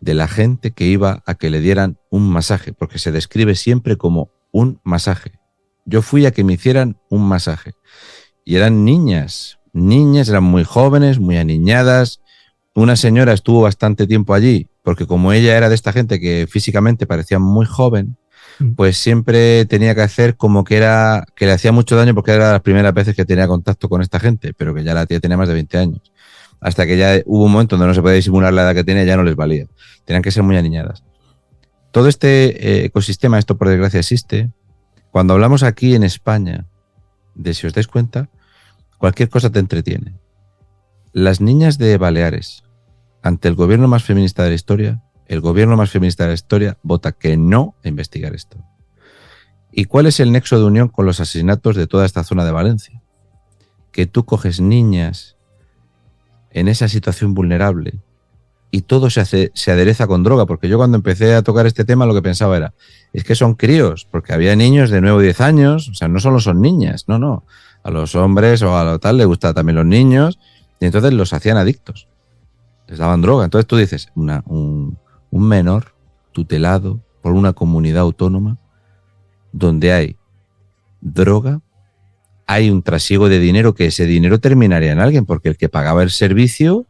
de la gente que iba a que le dieran un masaje, porque se describe siempre como un masaje. Yo fui a que me hicieran un masaje. Y eran niñas, eran muy jóvenes, muy aniñadas. Una señora estuvo bastante tiempo allí, porque como ella era de esta gente que físicamente parecía muy joven, pues siempre tenía que hacer como que le hacía mucho daño porque era las primeras veces que tenía contacto con esta gente, pero que ya la tía tenía más de 20 años. Hasta que ya hubo un momento donde no se podía disimular la edad que tenía, ya no les valía. Tenían que ser muy aniñadas. Todo este ecosistema, esto por desgracia existe. Cuando hablamos aquí en España, si os dais cuenta, cualquier cosa te entretiene. Las niñas de Baleares, ante el gobierno más feminista de la historia, el gobierno más feminista de la historia vota que no a investigar esto. ¿Y cuál es el nexo de unión con los asesinatos de toda esta zona de Valencia? Que tú coges niñas en esa situación vulnerable y todo se adereza con droga, porque yo cuando empecé a tocar este tema lo que pensaba era, es que son críos, porque había niños de 9 o 10 años, o sea, no solo son niñas, no, a los hombres o a lo tal les gustaban también los niños, y entonces los hacían adictos, les daban droga. Entonces tú dices, un menor tutelado por una comunidad autónoma donde hay droga, hay un trasiego de dinero, que ese dinero terminaría en alguien, porque el que pagaba el servicio,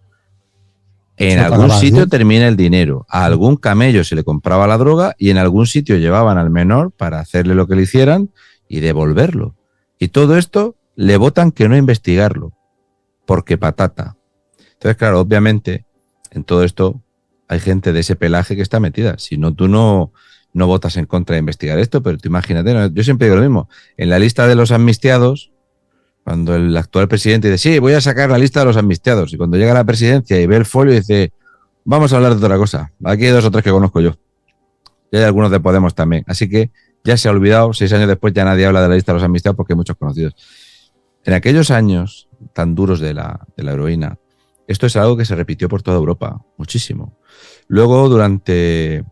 en algún sitio termina el dinero. A algún camello se le compraba la droga y en algún sitio llevaban al menor para hacerle lo que le hicieran y devolverlo. Y todo esto le votan que no investigarlo, porque patata. Entonces, claro, obviamente, en todo esto hay gente de ese pelaje que está metida. Si no, tú no votas en contra de investigar esto, pero tú imagínate, ¿no? Yo siempre digo lo mismo. En la lista de los amnistiados, cuando el actual presidente dice, sí, voy a sacar la lista de los amnistiados, y cuando llega a la presidencia y ve el folio dice, vamos a hablar de otra cosa. Aquí hay 2 o 3 que conozco yo. Y hay algunos de Podemos también. Así que ya se ha olvidado, 6 años después ya nadie habla de la lista de los amnistiados porque hay muchos conocidos. En aquellos años tan duros de la heroína, esto es algo que se repitió por toda Europa, muchísimo. Luego, durante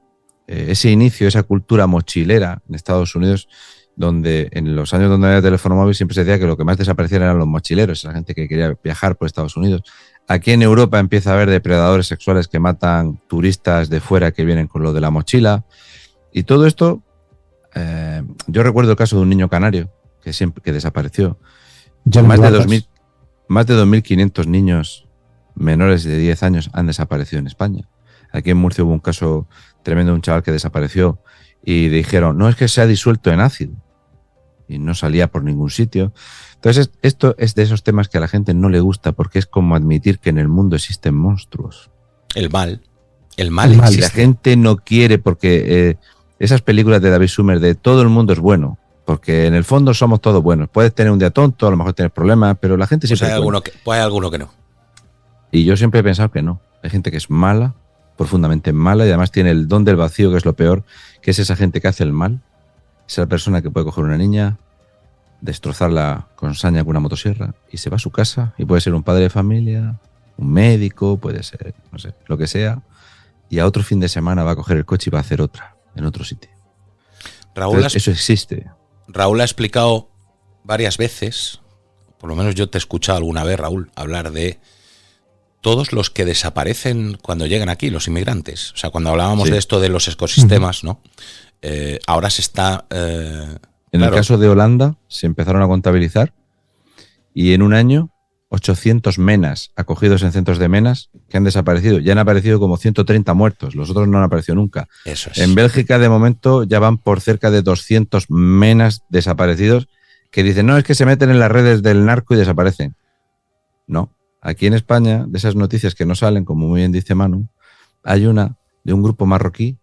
ese inicio, esa cultura mochilera en Estados Unidos, donde en los años donde había teléfono móvil siempre se decía que lo que más desaparecían eran los mochileros, la gente que quería viajar por Estados Unidos. Aquí en Europa empieza a haber depredadores sexuales que matan turistas de fuera que vienen con lo de la mochila. Y todo esto, yo recuerdo el caso de un niño canario que desapareció. Más de 2.500 niños menores de 10 años han desaparecido en España. Aquí en Murcia hubo un caso tremendo de un chaval que desapareció y dijeron, no, es que se ha disuelto en ácido y no salía por ningún sitio. Entonces esto es de esos temas que a la gente no le gusta, porque es como admitir que en el mundo existen monstruos. El mal existe. Y la gente no quiere, porque esas películas de David Summers de todo el mundo es bueno, porque en el fondo somos todos buenos. Puedes tener un día tonto, a lo mejor tienes problemas, pero la gente siempre... Pues hay alguno que no. Y yo siempre he pensado que no. Hay gente que es mala, profundamente mala, y además tiene el don del vacío, que es lo peor, que es esa gente que hace el mal. Esa persona que puede coger una niña, destrozarla con saña con una motosierra, y se va a su casa, y puede ser un padre de familia, un médico, puede ser, no sé, lo que sea, y a otro fin de semana va a coger el coche y va a hacer otra, en otro sitio. Entonces, eso existe. Raúl ha explicado varias veces, por lo menos yo te he escuchado alguna vez, Raúl, hablar de todos los que desaparecen cuando llegan aquí, los inmigrantes. O sea, cuando hablábamos de esto de los ecosistemas, ¿no? Ahora se está... en el caso de Holanda se empezaron a contabilizar y en un año 800 menas acogidos en centros de menas que han desaparecido. Ya han aparecido como 130 muertos. Los otros no han aparecido nunca. Eso es. En Bélgica, de momento, ya van por cerca de 200 menas desaparecidos que dicen, no, es que se meten en las redes del narco y desaparecen. No. Aquí en España, de esas noticias que no salen, como muy bien dice Manu, hay una de un grupo marroquí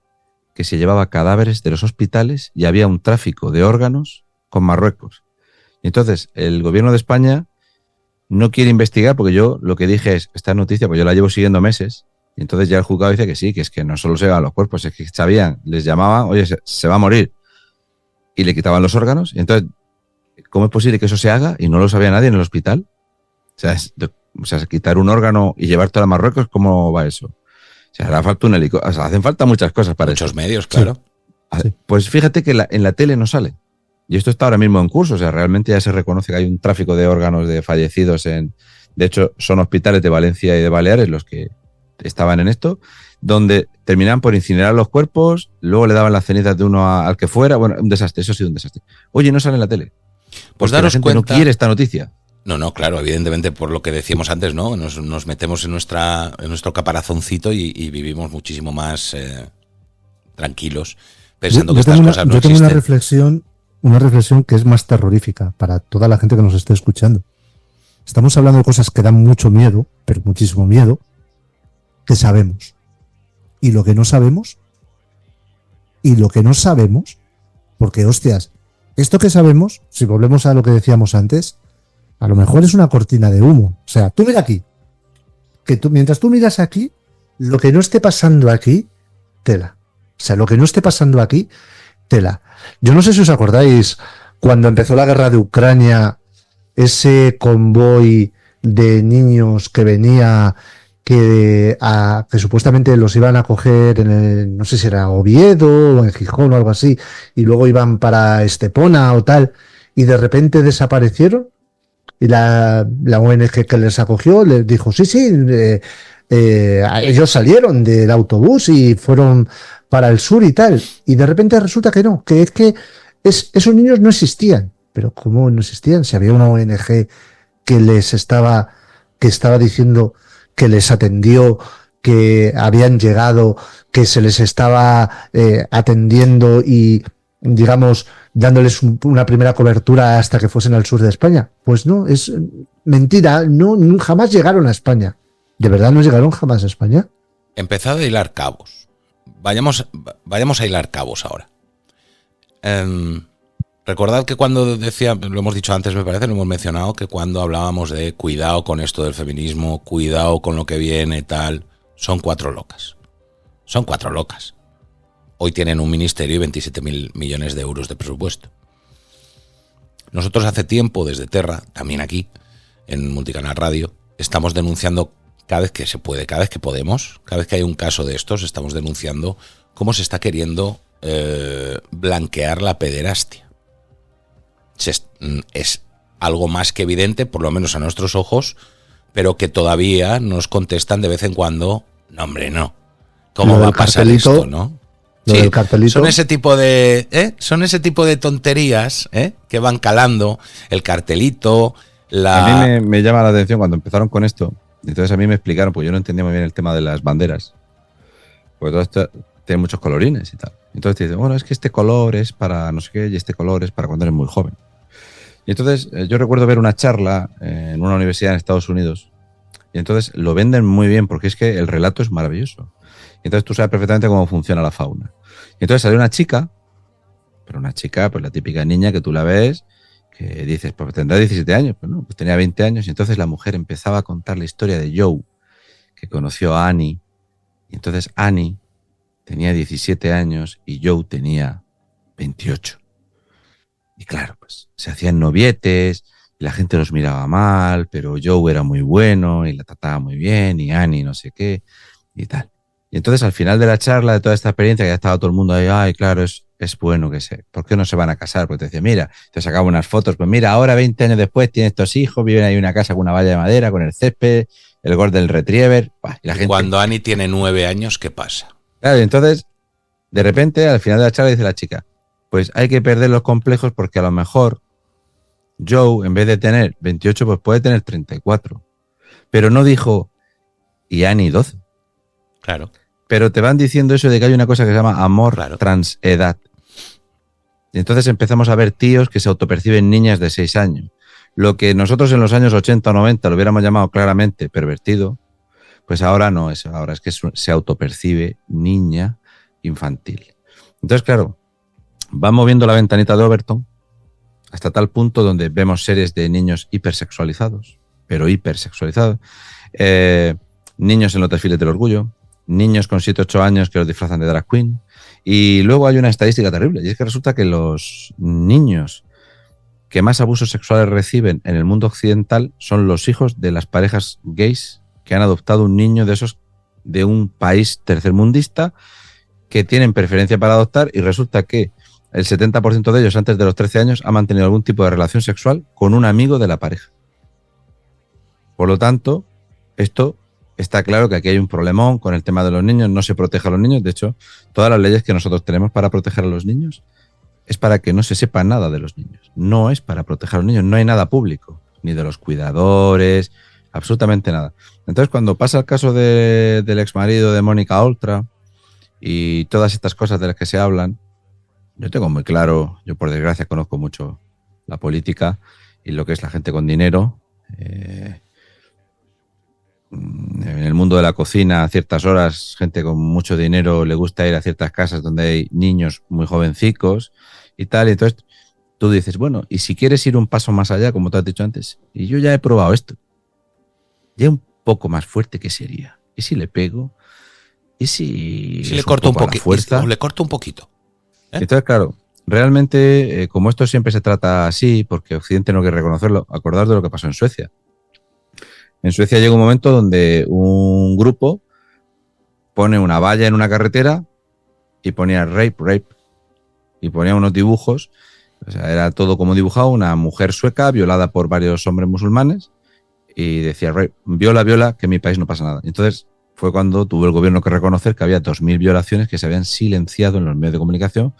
que se llevaba cadáveres de los hospitales y había un tráfico de órganos con Marruecos. Y entonces, el gobierno de España no quiere investigar, porque yo lo que dije es, esta noticia, pues yo la llevo siguiendo meses, y entonces ya el juzgado dice que sí, que es que no solo se llevan los cuerpos, es que sabían, les llamaban, oye, se va a morir, y le quitaban los órganos, y entonces, ¿cómo es posible que eso se haga y no lo sabía nadie en el hospital? O sea, quitar un órgano y llevártelo a Marruecos, ¿cómo va eso? O sea, hará falta un helicóptero, o sea, hacen falta muchas cosas para muchos eso. medios, claro. Sí. Pues fíjate que en la tele no sale. Y esto está ahora mismo en curso, o sea, realmente ya se reconoce que hay un tráfico de órganos de fallecidos de hecho, son hospitales de Valencia y de Baleares los que estaban en esto, donde terminaban por incinerar los cuerpos, luego le daban las cenizas de uno al que fuera, bueno, un desastre, eso ha sido un desastre. Oye, no sale en la tele. Pues daros la gente cuenta... no quiere esta noticia. No, claro, evidentemente por lo que decíamos antes, ¿no? Nos metemos en nuestro caparazoncito y vivimos muchísimo más tranquilos, pensando que estas cosas no existen. Yo tengo una reflexión que es más terrorífica para toda la gente que nos esté escuchando. Estamos hablando de cosas que dan mucho miedo, pero muchísimo miedo, que sabemos. Y lo que no sabemos, porque hostias, esto que sabemos, si volvemos a lo que decíamos antes, a lo mejor es una cortina de humo. O sea, tú mira aquí, mientras tú miras aquí, lo que no esté pasando aquí, tela. O sea, lo que no esté pasando aquí, tela. Yo no sé si os acordáis cuando empezó la guerra de Ucrania, ese convoy de niños que venía, que supuestamente los iban a coger no sé si era Oviedo o en Gijón o algo así, y luego iban para Estepona o tal, y de repente desaparecieron. Y la ONG que les acogió les dijo, sí, ellos salieron del autobús y fueron para el sur y tal. Y de repente resulta que no, que esos niños no existían. Pero ¿cómo no existían? Si había una ONG que estaba diciendo que les atendió, que habían llegado, que se les estaba atendiendo y, digamos, dándoles una primera cobertura hasta que fuesen al sur de España. Pues no, es mentira, no, jamás llegaron a España. ¿De verdad no llegaron jamás a España? Empezad a hilar cabos. Vayamos a hilar cabos ahora. Recordad que cuando decía, lo hemos dicho antes, me parece, lo hemos mencionado, que cuando hablábamos de cuidado con esto del feminismo, cuidado con lo que viene, tal, son 4 locas. Son 4 locas. Hoy tienen un ministerio y 27.000 millones de euros de presupuesto. Nosotros hace tiempo, desde Terra, también aquí, en Multicanal Radio, estamos denunciando cada vez que se puede, cada vez que podemos, cada vez que hay un caso de estos, estamos denunciando cómo se está queriendo blanquear la pederastia. Es algo más que evidente, por lo menos a nuestros ojos, pero que todavía nos contestan de vez en cuando, no hombre, no. ¿Cómo va a pasar esto, no? Sí, son ese tipo de tonterías que van calando, el cartelito, A mí me llama la atención cuando empezaron con esto, entonces a mí me explicaron, pues yo no entendía muy bien el tema de las banderas, porque todo esto tiene muchos colorines y tal. Entonces te dicen, bueno, es que este color es para no sé qué y este color es para cuando eres muy joven. Y entonces yo recuerdo ver una charla en una universidad en Estados Unidos y entonces lo venden muy bien porque es que el relato es maravilloso. Y entonces tú sabes perfectamente cómo funciona la fauna. Y entonces salió una chica, pero una chica, pues la típica niña que tú la ves, que dices, pues tendrá 17 años, pues no, pues tenía 20 años, y entonces la mujer empezaba a contar la historia de Joe, que conoció a Annie, y entonces Annie tenía 17 años y Joe tenía 28. Y claro, pues se hacían novietes, y la gente los miraba mal, pero Joe era muy bueno y la trataba muy bien, y Annie no sé qué, y tal. Y entonces al final de la charla, de toda esta experiencia, que ya estaba todo el mundo ahí, ay, claro, es bueno que se, ¿por qué no se van a casar? Porque te decía, mira, te sacaba unas fotos, pues mira, ahora 20 años después tiene estos hijos, viven ahí en una casa con una valla de madera, con el césped, el Golden Retriever, y la gente... Cuando Annie tiene 9 años, ¿qué pasa? Claro, y entonces, de repente, al final de la charla dice la chica, pues hay que perder los complejos porque a lo mejor Joe, en vez de tener 28, pues puede tener 34. Pero no dijo, y Annie 12. Claro. Pero te van diciendo eso de que hay una cosa que se llama amor Claro. transedad. Y entonces empezamos a ver tíos que se autoperciben niñas de 6 años. Lo que nosotros en los años 80 o 90 lo hubiéramos llamado claramente pervertido, pues ahora no es. Ahora es que se autopercibe niña infantil. Entonces, claro, va moviendo la ventanita de Overton hasta tal punto donde vemos series de niños hipersexualizados, pero hipersexualizados, niños en los desfiles del orgullo, niños con 7 o 8 años que los disfrazan de drag queen, y luego hay una estadística terrible, y es que resulta que los niños que más abusos sexuales reciben en el mundo occidental son los hijos de las parejas gays que han adoptado un niño de esos de un país tercermundista que tienen preferencia para adoptar, y resulta que el 70% de ellos antes de los 13 años ha mantenido algún tipo de relación sexual con un amigo de la pareja. Por lo tanto, esto está claro que aquí hay un problemón con el tema de los niños, no se protege a los niños. De hecho, todas las leyes que nosotros tenemos para proteger a los niños es para que no se sepa nada de los niños. No es para proteger a los niños, no hay nada público, ni de los cuidadores, absolutamente nada. Entonces, cuando pasa el caso del exmarido de Mónica Oltra y todas estas cosas de las que se hablan, yo tengo muy claro, yo por desgracia conozco mucho la política y lo que es la gente con dinero. En el mundo de la cocina, a ciertas horas, gente con mucho dinero le gusta ir a ciertas casas donde hay niños muy jovencicos y tal. Y entonces tú dices, bueno, y si quieres ir un paso más allá, como tú has dicho antes, y yo ya he probado esto, ya un poco más fuerte, ¿qué sería? ¿Y si le pego? ¿Y si le corto un poquito? Le corto un poquito. Entonces, claro, realmente, como esto siempre se trata así, porque Occidente no quiere reconocerlo, acordaos de lo que pasó en Suecia. En Suecia llega un momento donde un grupo pone una valla en una carretera y ponía rape, y ponía unos dibujos, o sea, era todo como dibujado, una mujer sueca violada por varios hombres musulmanes, y decía rape, viola, que en mi país no pasa nada. Entonces fue cuando tuvo el gobierno que reconocer que había 2.000 violaciones que se habían silenciado en los medios de comunicación,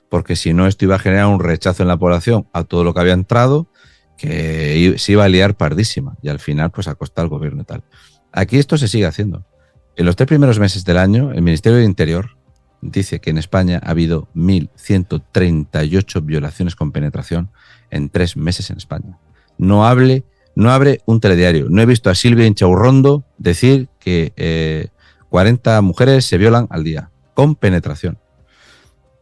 porque si no esto iba a generar un rechazo en la población a todo lo que había entrado, que se iba a liar pardísima, y al final pues a costa del gobierno y tal. Aquí esto se sigue haciendo. En los 3 primeros meses del año, el Ministerio del Interior dice que en España ha habido 1.138 violaciones con penetración en 3 meses en España. No abre un telediario. No he visto a Silvia Inchaurrondo decir que 40 mujeres se violan al día con penetración,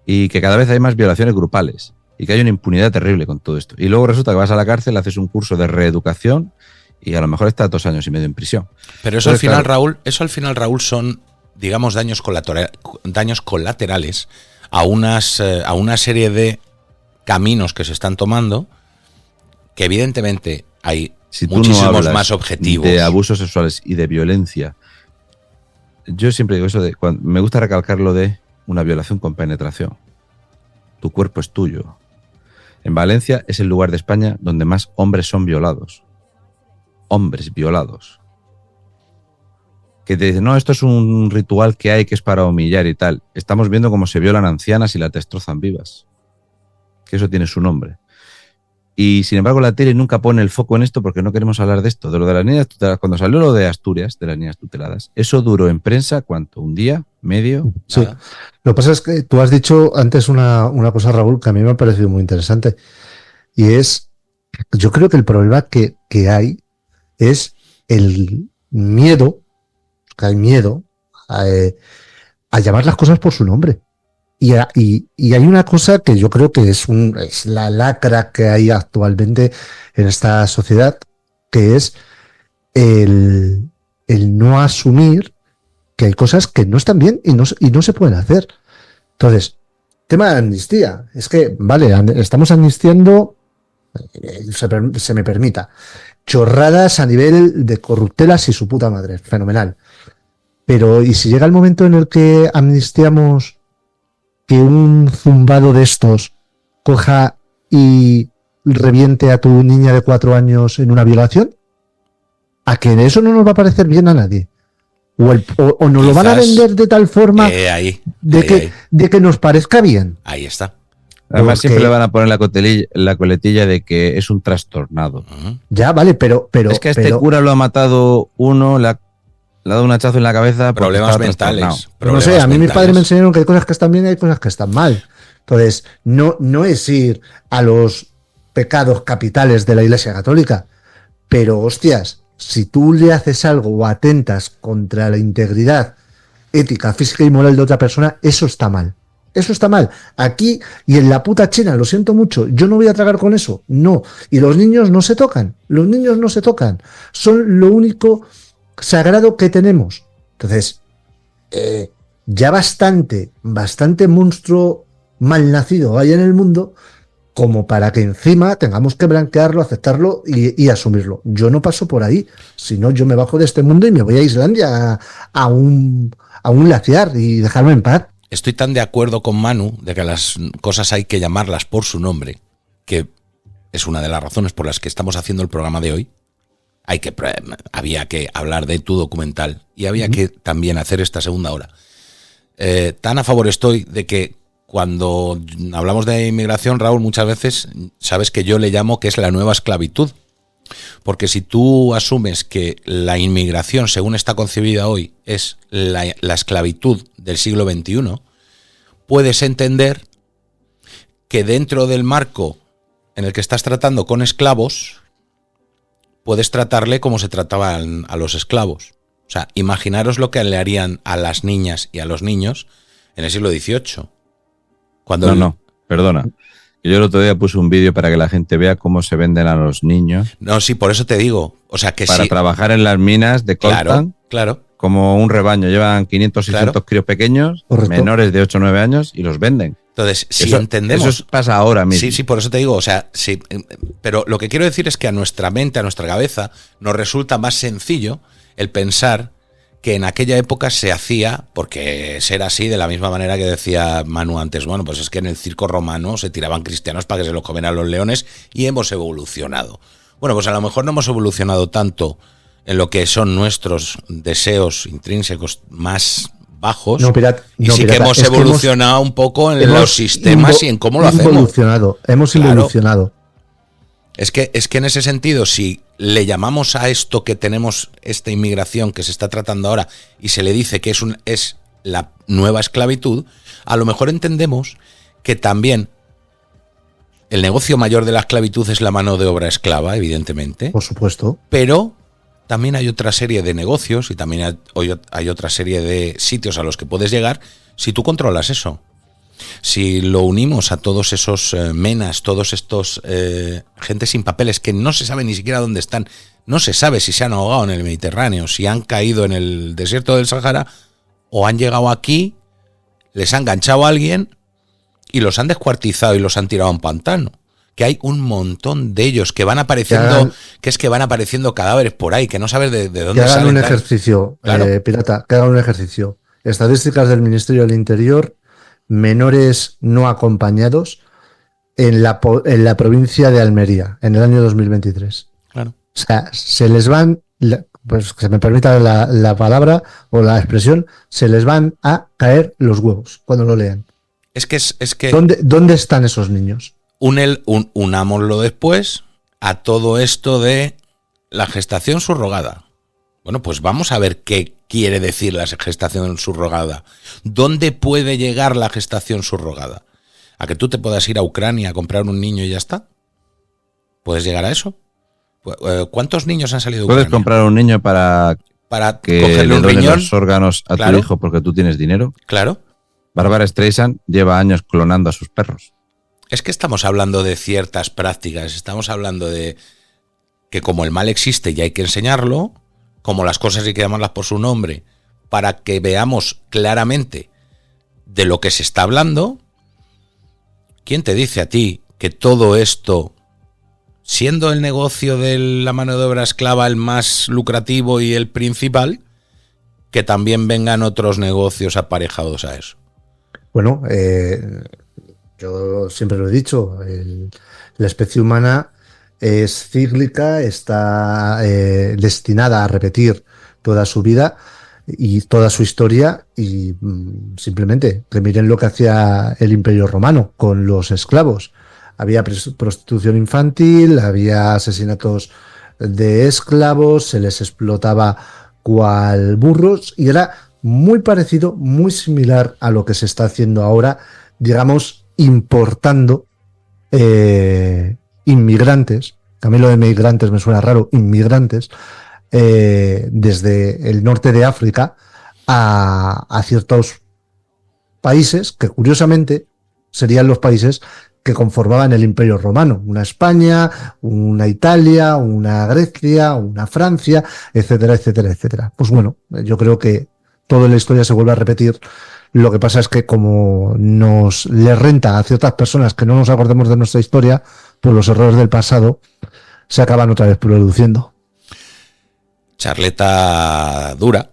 y que cada vez hay más violaciones grupales, y que hay una impunidad terrible con todo esto. Y luego resulta que vas a la cárcel, haces un curso de reeducación y a lo mejor estás 2 años y medio en prisión. Pero eso, entonces, al final, Raúl, son, digamos, daños colaterales a una serie de caminos que se están tomando, que evidentemente hay muchísimos más objetivos. De abusos sexuales y de violencia. Yo siempre digo eso me gusta recalcar lo de una violación con penetración. Tu cuerpo es tuyo. En Valencia es el lugar de España donde más hombres son violados. Hombres violados. Que te dicen, no, esto es un ritual que hay que es para humillar y tal. Estamos viendo cómo se violan ancianas y las destrozan vivas. Que eso tiene su nombre. Y sin embargo la tele nunca pone el foco en esto porque no queremos hablar de esto, de lo de las niñas tuteladas. Cuando salió lo de Asturias, de las niñas tuteladas, eso duró en prensa, ¿cuánto? ¿Un día? ¿Medio? Sí. Nada. Lo que pasa es que tú has dicho antes una cosa, Raúl, que a mí me ha parecido muy interesante. Y es, yo creo que el problema que hay es el miedo, que hay miedo a llamar las cosas por su nombre. Y hay una cosa que yo creo que es la lacra que hay actualmente en esta sociedad, que es el no asumir que hay cosas que no están bien y no se pueden hacer. Entonces, tema de amnistía. Es que, vale, estamos amnistiando, se me permita, chorradas a nivel de corruptelas y su puta madre. Fenomenal. Pero, ¿y si llega el momento en el que amnistiamos que un zumbado de estos coja y reviente a tu niña de 4 años en una violación? ¿A que eso no nos va a parecer bien a nadie? O nos lo van a vender de tal forma de que nos parezca bien. Ahí está. Además, siempre le van a poner la coletilla de que es un trastornado. Ya, vale, pero es que a este cura lo ha matado uno, le ha dado un hachazo en la cabeza. Problemas mentales. No sé, a mí mis padres me enseñaron que hay cosas que están bien y hay cosas que están mal. Entonces, no es ir a los pecados capitales de la Iglesia Católica, pero hostias, si tú le haces algo o atentas contra la integridad ética, física y moral de otra persona, eso está mal. Eso está mal. Aquí y en la puta China, lo siento mucho, yo no voy a tragar con eso. No. Y los niños no se tocan. Los niños no se tocan. Son lo único sagrado que tenemos. Entonces, ya bastante monstruo mal nacido hay en el mundo como para que encima tengamos que blanquearlo, aceptarlo y asumirlo. Yo no paso por ahí, sino yo me bajo de este mundo y me voy a Islandia a un glaciar y dejarme en paz. Estoy tan de acuerdo con Manu de que las cosas hay que llamarlas por su nombre, que es una de las razones por las que estamos haciendo el programa de hoy. Había que hablar de tu documental y había que también hacer esta segunda hora. Tan a favor estoy de que cuando hablamos de inmigración, Raúl, muchas veces sabes que yo le llamo que es la nueva esclavitud. Porque si tú asumes que la inmigración, según está concebida hoy, es la esclavitud del siglo XXI, puedes entender que dentro del marco en el que estás tratando con esclavos, puedes tratarle como se trataban a los esclavos. O sea, imaginaros lo que le harían a las niñas y a los niños en el siglo XVIII. Perdona. Yo el otro día puse un vídeo para que la gente vea cómo se venden a los niños. No, sí, por eso te digo. O sea, que para trabajar en las minas de coltan. Claro. Como un rebaño. Llevan 500, 600 críos pequeños, menores de 8 o 9 años, y los venden. Entonces, si entendemos... Eso pasa ahora mismo. Sí, por eso te digo. O sea, sí. Pero lo que quiero decir es que a nuestra mente, a nuestra cabeza, nos resulta más sencillo el pensar que en aquella época se hacía, porque era así, de la misma manera que decía Manu antes, bueno, pues es que en el circo romano se tiraban cristianos para que se los comieran los leones y hemos evolucionado. Bueno, pues a lo mejor no hemos evolucionado tanto en lo que son nuestros deseos intrínsecos más bajos, sí que hemos evolucionado un poco en los sistemas y en cómo lo hacemos. Hemos evolucionado. Es que en ese sentido, si le llamamos a esto que tenemos, esta inmigración que se está tratando ahora, y se le dice que es la nueva esclavitud, a lo mejor entendemos que también el negocio mayor de la esclavitud es la mano de obra esclava, evidentemente. Por supuesto. Pero también hay otra serie de negocios y también hay otra serie de sitios a los que puedes llegar si tú controlas eso. Si lo unimos a todos esos menas, todos estos gente sin papeles que no se sabe ni siquiera dónde están, no se sabe si se han ahogado en el Mediterráneo, si han caído en el desierto del Sahara o han llegado aquí, les ha enganchado a alguien y los han descuartizado y los han tirado a un pantano. Que hay un montón de ellos que van apareciendo, van apareciendo cadáveres por ahí, que no sabes de dónde salen. Que hagan un ejercicio, claro. Pirata, que hagan un ejercicio. Estadísticas del Ministerio del Interior, menores no acompañados en la provincia de Almería, en el año 2023. Claro. O sea, se les van, pues que se me permita la palabra o la expresión, se les van a caer los huevos cuando lo lean. Es que ¿Dónde están esos niños? Unámoslo después a todo esto de la gestación subrogada. Bueno, pues vamos a ver qué quiere decir la gestación subrogada. ¿Dónde puede llegar la gestación subrogada? ¿A que tú te puedas ir a Ucrania a comprar un niño y ya está? ¿Puedes llegar a eso? ¿Cuántos niños han salido de Ucrania? ¿Puedes comprar un niño para que cogerle un riñón? Los órganos a tu hijo porque tú tienes dinero? Claro. Barbara Streisand lleva años clonando a sus perros. Es que estamos hablando de ciertas prácticas, estamos hablando de que como el mal existe y hay que enseñarlo, como las cosas hay que llamarlas por su nombre, para que veamos claramente de lo que se está hablando. ¿Quién te dice a ti que todo esto, siendo el negocio de la mano de obra esclava el más lucrativo y el principal, que también vengan otros negocios aparejados a eso? Bueno, yo siempre lo he dicho, la especie humana es cíclica, está destinada a repetir toda su vida y toda su historia, y simplemente que miren lo que hacía el Imperio Romano con los esclavos. Había prostitución infantil, había asesinatos de esclavos, se les explotaba cual burros, y era muy parecido, muy similar a lo que se está haciendo ahora, digamos, importando inmigrantes. A mí lo de migrantes me suena raro, inmigrantes, desde el norte de África a ciertos países que curiosamente serían los países que conformaban el Imperio Romano, una España, una Italia, una Grecia, una Francia, etcétera, etcétera, etcétera. Pues bueno, yo creo que toda la historia se vuelve a repetir. Lo que pasa es que como nos le renta a ciertas personas que no nos acordemos de nuestra historia, pues los errores del pasado se acaban otra vez produciendo. Charleta dura,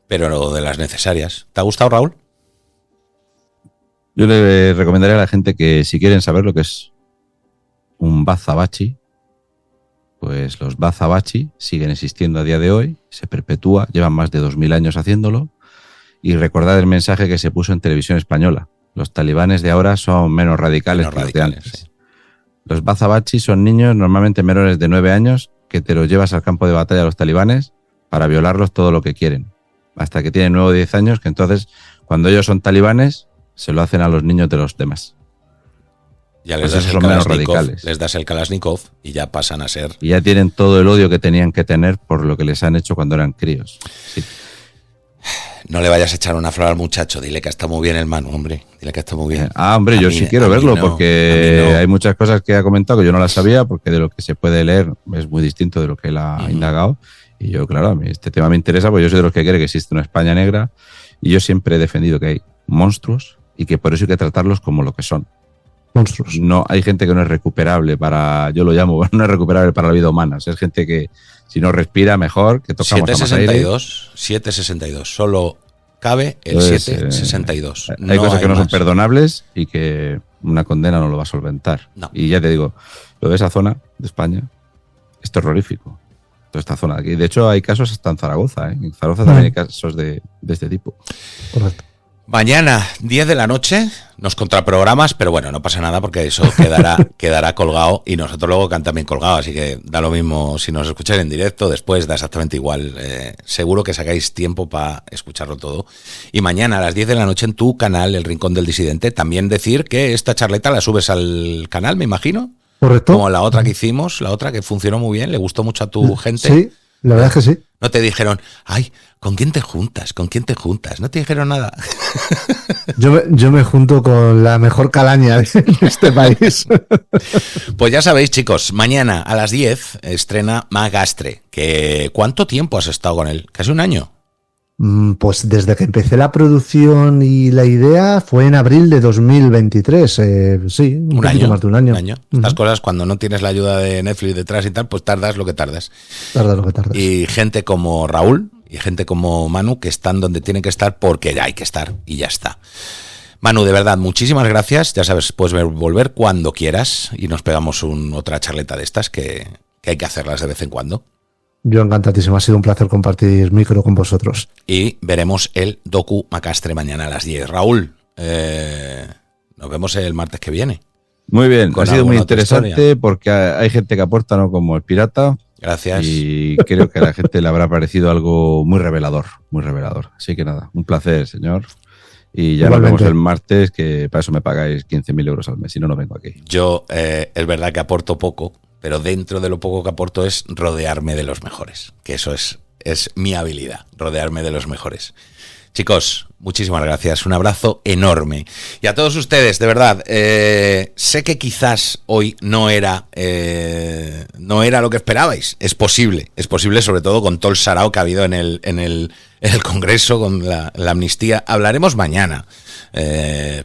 pero de las necesarias. ¿Te ha gustado, Raúl? Yo le recomendaría a la gente que si quieren saber lo que es un bazabachi, pues los bazabachi siguen existiendo a día de hoy, se perpetúa, llevan más de 2000 años haciéndolo, y recordad el mensaje que se puso en televisión española. Los talibanes de ahora son menos radicales que los de antes. Sí. Los bazabachi son niños normalmente menores de 9 años que te los llevas al campo de batalla a los talibanes para violarlos todo lo que quieren, hasta que tienen 9 o 10 años, que entonces cuando ellos son talibanes se lo hacen a los niños de los demás. Ya les das el Kalashnikov, les das el Kalashnikov y ya pasan a ser... Y ya tienen todo el odio que tenían que tener por lo que les han hecho cuando eran críos. Sí. No le vayas a echar una flor al muchacho, dile que está muy bien el Manu, hombre. Dile que está muy bien. Hombre, yo sí quiero verlo, porque hay muchas cosas que ha comentado que yo no las sabía, porque de lo que se puede leer es muy distinto de lo que él ha indagado. Y yo, claro, a mí este tema me interesa, porque yo soy de los que cree que existe una España negra, y yo siempre he defendido que hay monstruos y que por eso hay que tratarlos como lo que son. Monstruos. No, hay gente que no es recuperable para, yo lo llamo, no es recuperable para la vida humana. O sea, es gente que si no respira mejor, que tocamos 762, 762, solo cabe el 762. Hay cosas que no son perdonables y que una condena no lo va a solventar. No. Y ya te digo, lo de esa zona de España es terrorífico. Toda esta zona de aquí. De hecho, hay casos hasta en Zaragoza. En Zaragoza también hay casos de este tipo. Correcto. Mañana, 10 de la noche, nos contraprogramas, pero bueno, no pasa nada porque eso quedará colgado y nosotros luego también colgado, así que da lo mismo si nos escucháis en directo, después da exactamente igual. Seguro que sacáis tiempo para escucharlo todo. Y mañana a las 10 de la noche en tu canal, El Rincón del Disidente, también decir que esta charleta la subes al canal, me imagino. Correcto. Como la otra que hicimos, la otra que funcionó muy bien, le gustó mucho a tu gente. Sí, la verdad es que sí. No te dijeron, ay, ¿con quién te juntas? ¿Con quién te juntas? No te dijeron nada. Yo me junto con la mejor calaña de este país. Pues ya sabéis, chicos, mañana a las 10 estrena Magastre. ¿Cuánto tiempo has estado con él? ¿Casi un año? Pues desde que empecé la producción y la idea fue en abril de 2023. Sí, un poquito más de un año. Estas cosas, cuando no tienes la ayuda de Netflix detrás y tal, pues tardas lo que tardas. Tardas lo que tardas. Y gente como Raúl y gente como Manu que están donde tienen que estar porque ya hay que estar y ya está. Manu, de verdad, muchísimas gracias. Ya sabes, puedes volver cuando quieras y nos pegamos otra charleta de estas que hay que hacerlas de vez en cuando. Yo encantadísimo, ha sido un placer compartir micro con vosotros. Y veremos el docu Macastre mañana a las 10. Raúl, nos vemos el martes que viene. Muy bien, ha sido muy interesante porque hay gente que aporta, ¿no? Como el pirata. Gracias. Y creo que a la gente le habrá parecido algo muy revelador, muy revelador. Así que nada, un placer, señor. Y ya Igualmente. Nos vemos el martes, que para eso me pagáis 15.000 euros al mes, si no, no vengo aquí. Yo, es verdad que aporto poco, pero dentro de lo poco que aporto es rodearme de los mejores, que eso es es mi habilidad, rodearme de los mejores. Chicos, muchísimas gracias, un abrazo enorme. Y a todos ustedes, de verdad, sé que quizás hoy no era lo que esperabais. Es posible sobre todo con todo el sarao que ha habido en el Congreso, con la amnistía. Hablaremos mañana,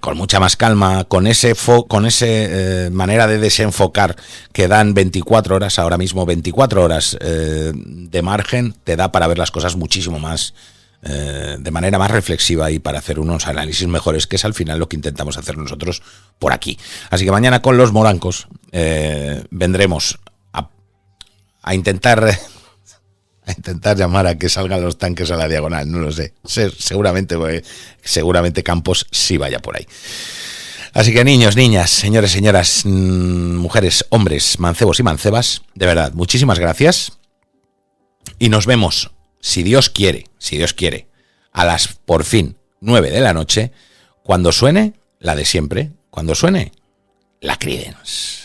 con mucha más calma, con ese manera de desenfocar que dan 24 horas, ahora mismo 24 horas de margen, te da para ver las cosas muchísimo más, de manera más reflexiva y para hacer unos análisis mejores, que es al final lo que intentamos hacer nosotros por aquí. Así que mañana con los morancos vendremos a intentar llamar a que salgan los tanques a la diagonal, no lo sé. Seguramente Campos sí vaya por ahí. Así que niños, niñas, señores, señoras, mujeres, hombres, mancebos y mancebas, de verdad, muchísimas gracias y nos vemos, si Dios quiere, a las, por fin, 9 de la noche, cuando suene la de siempre, cuando suene la Creedence.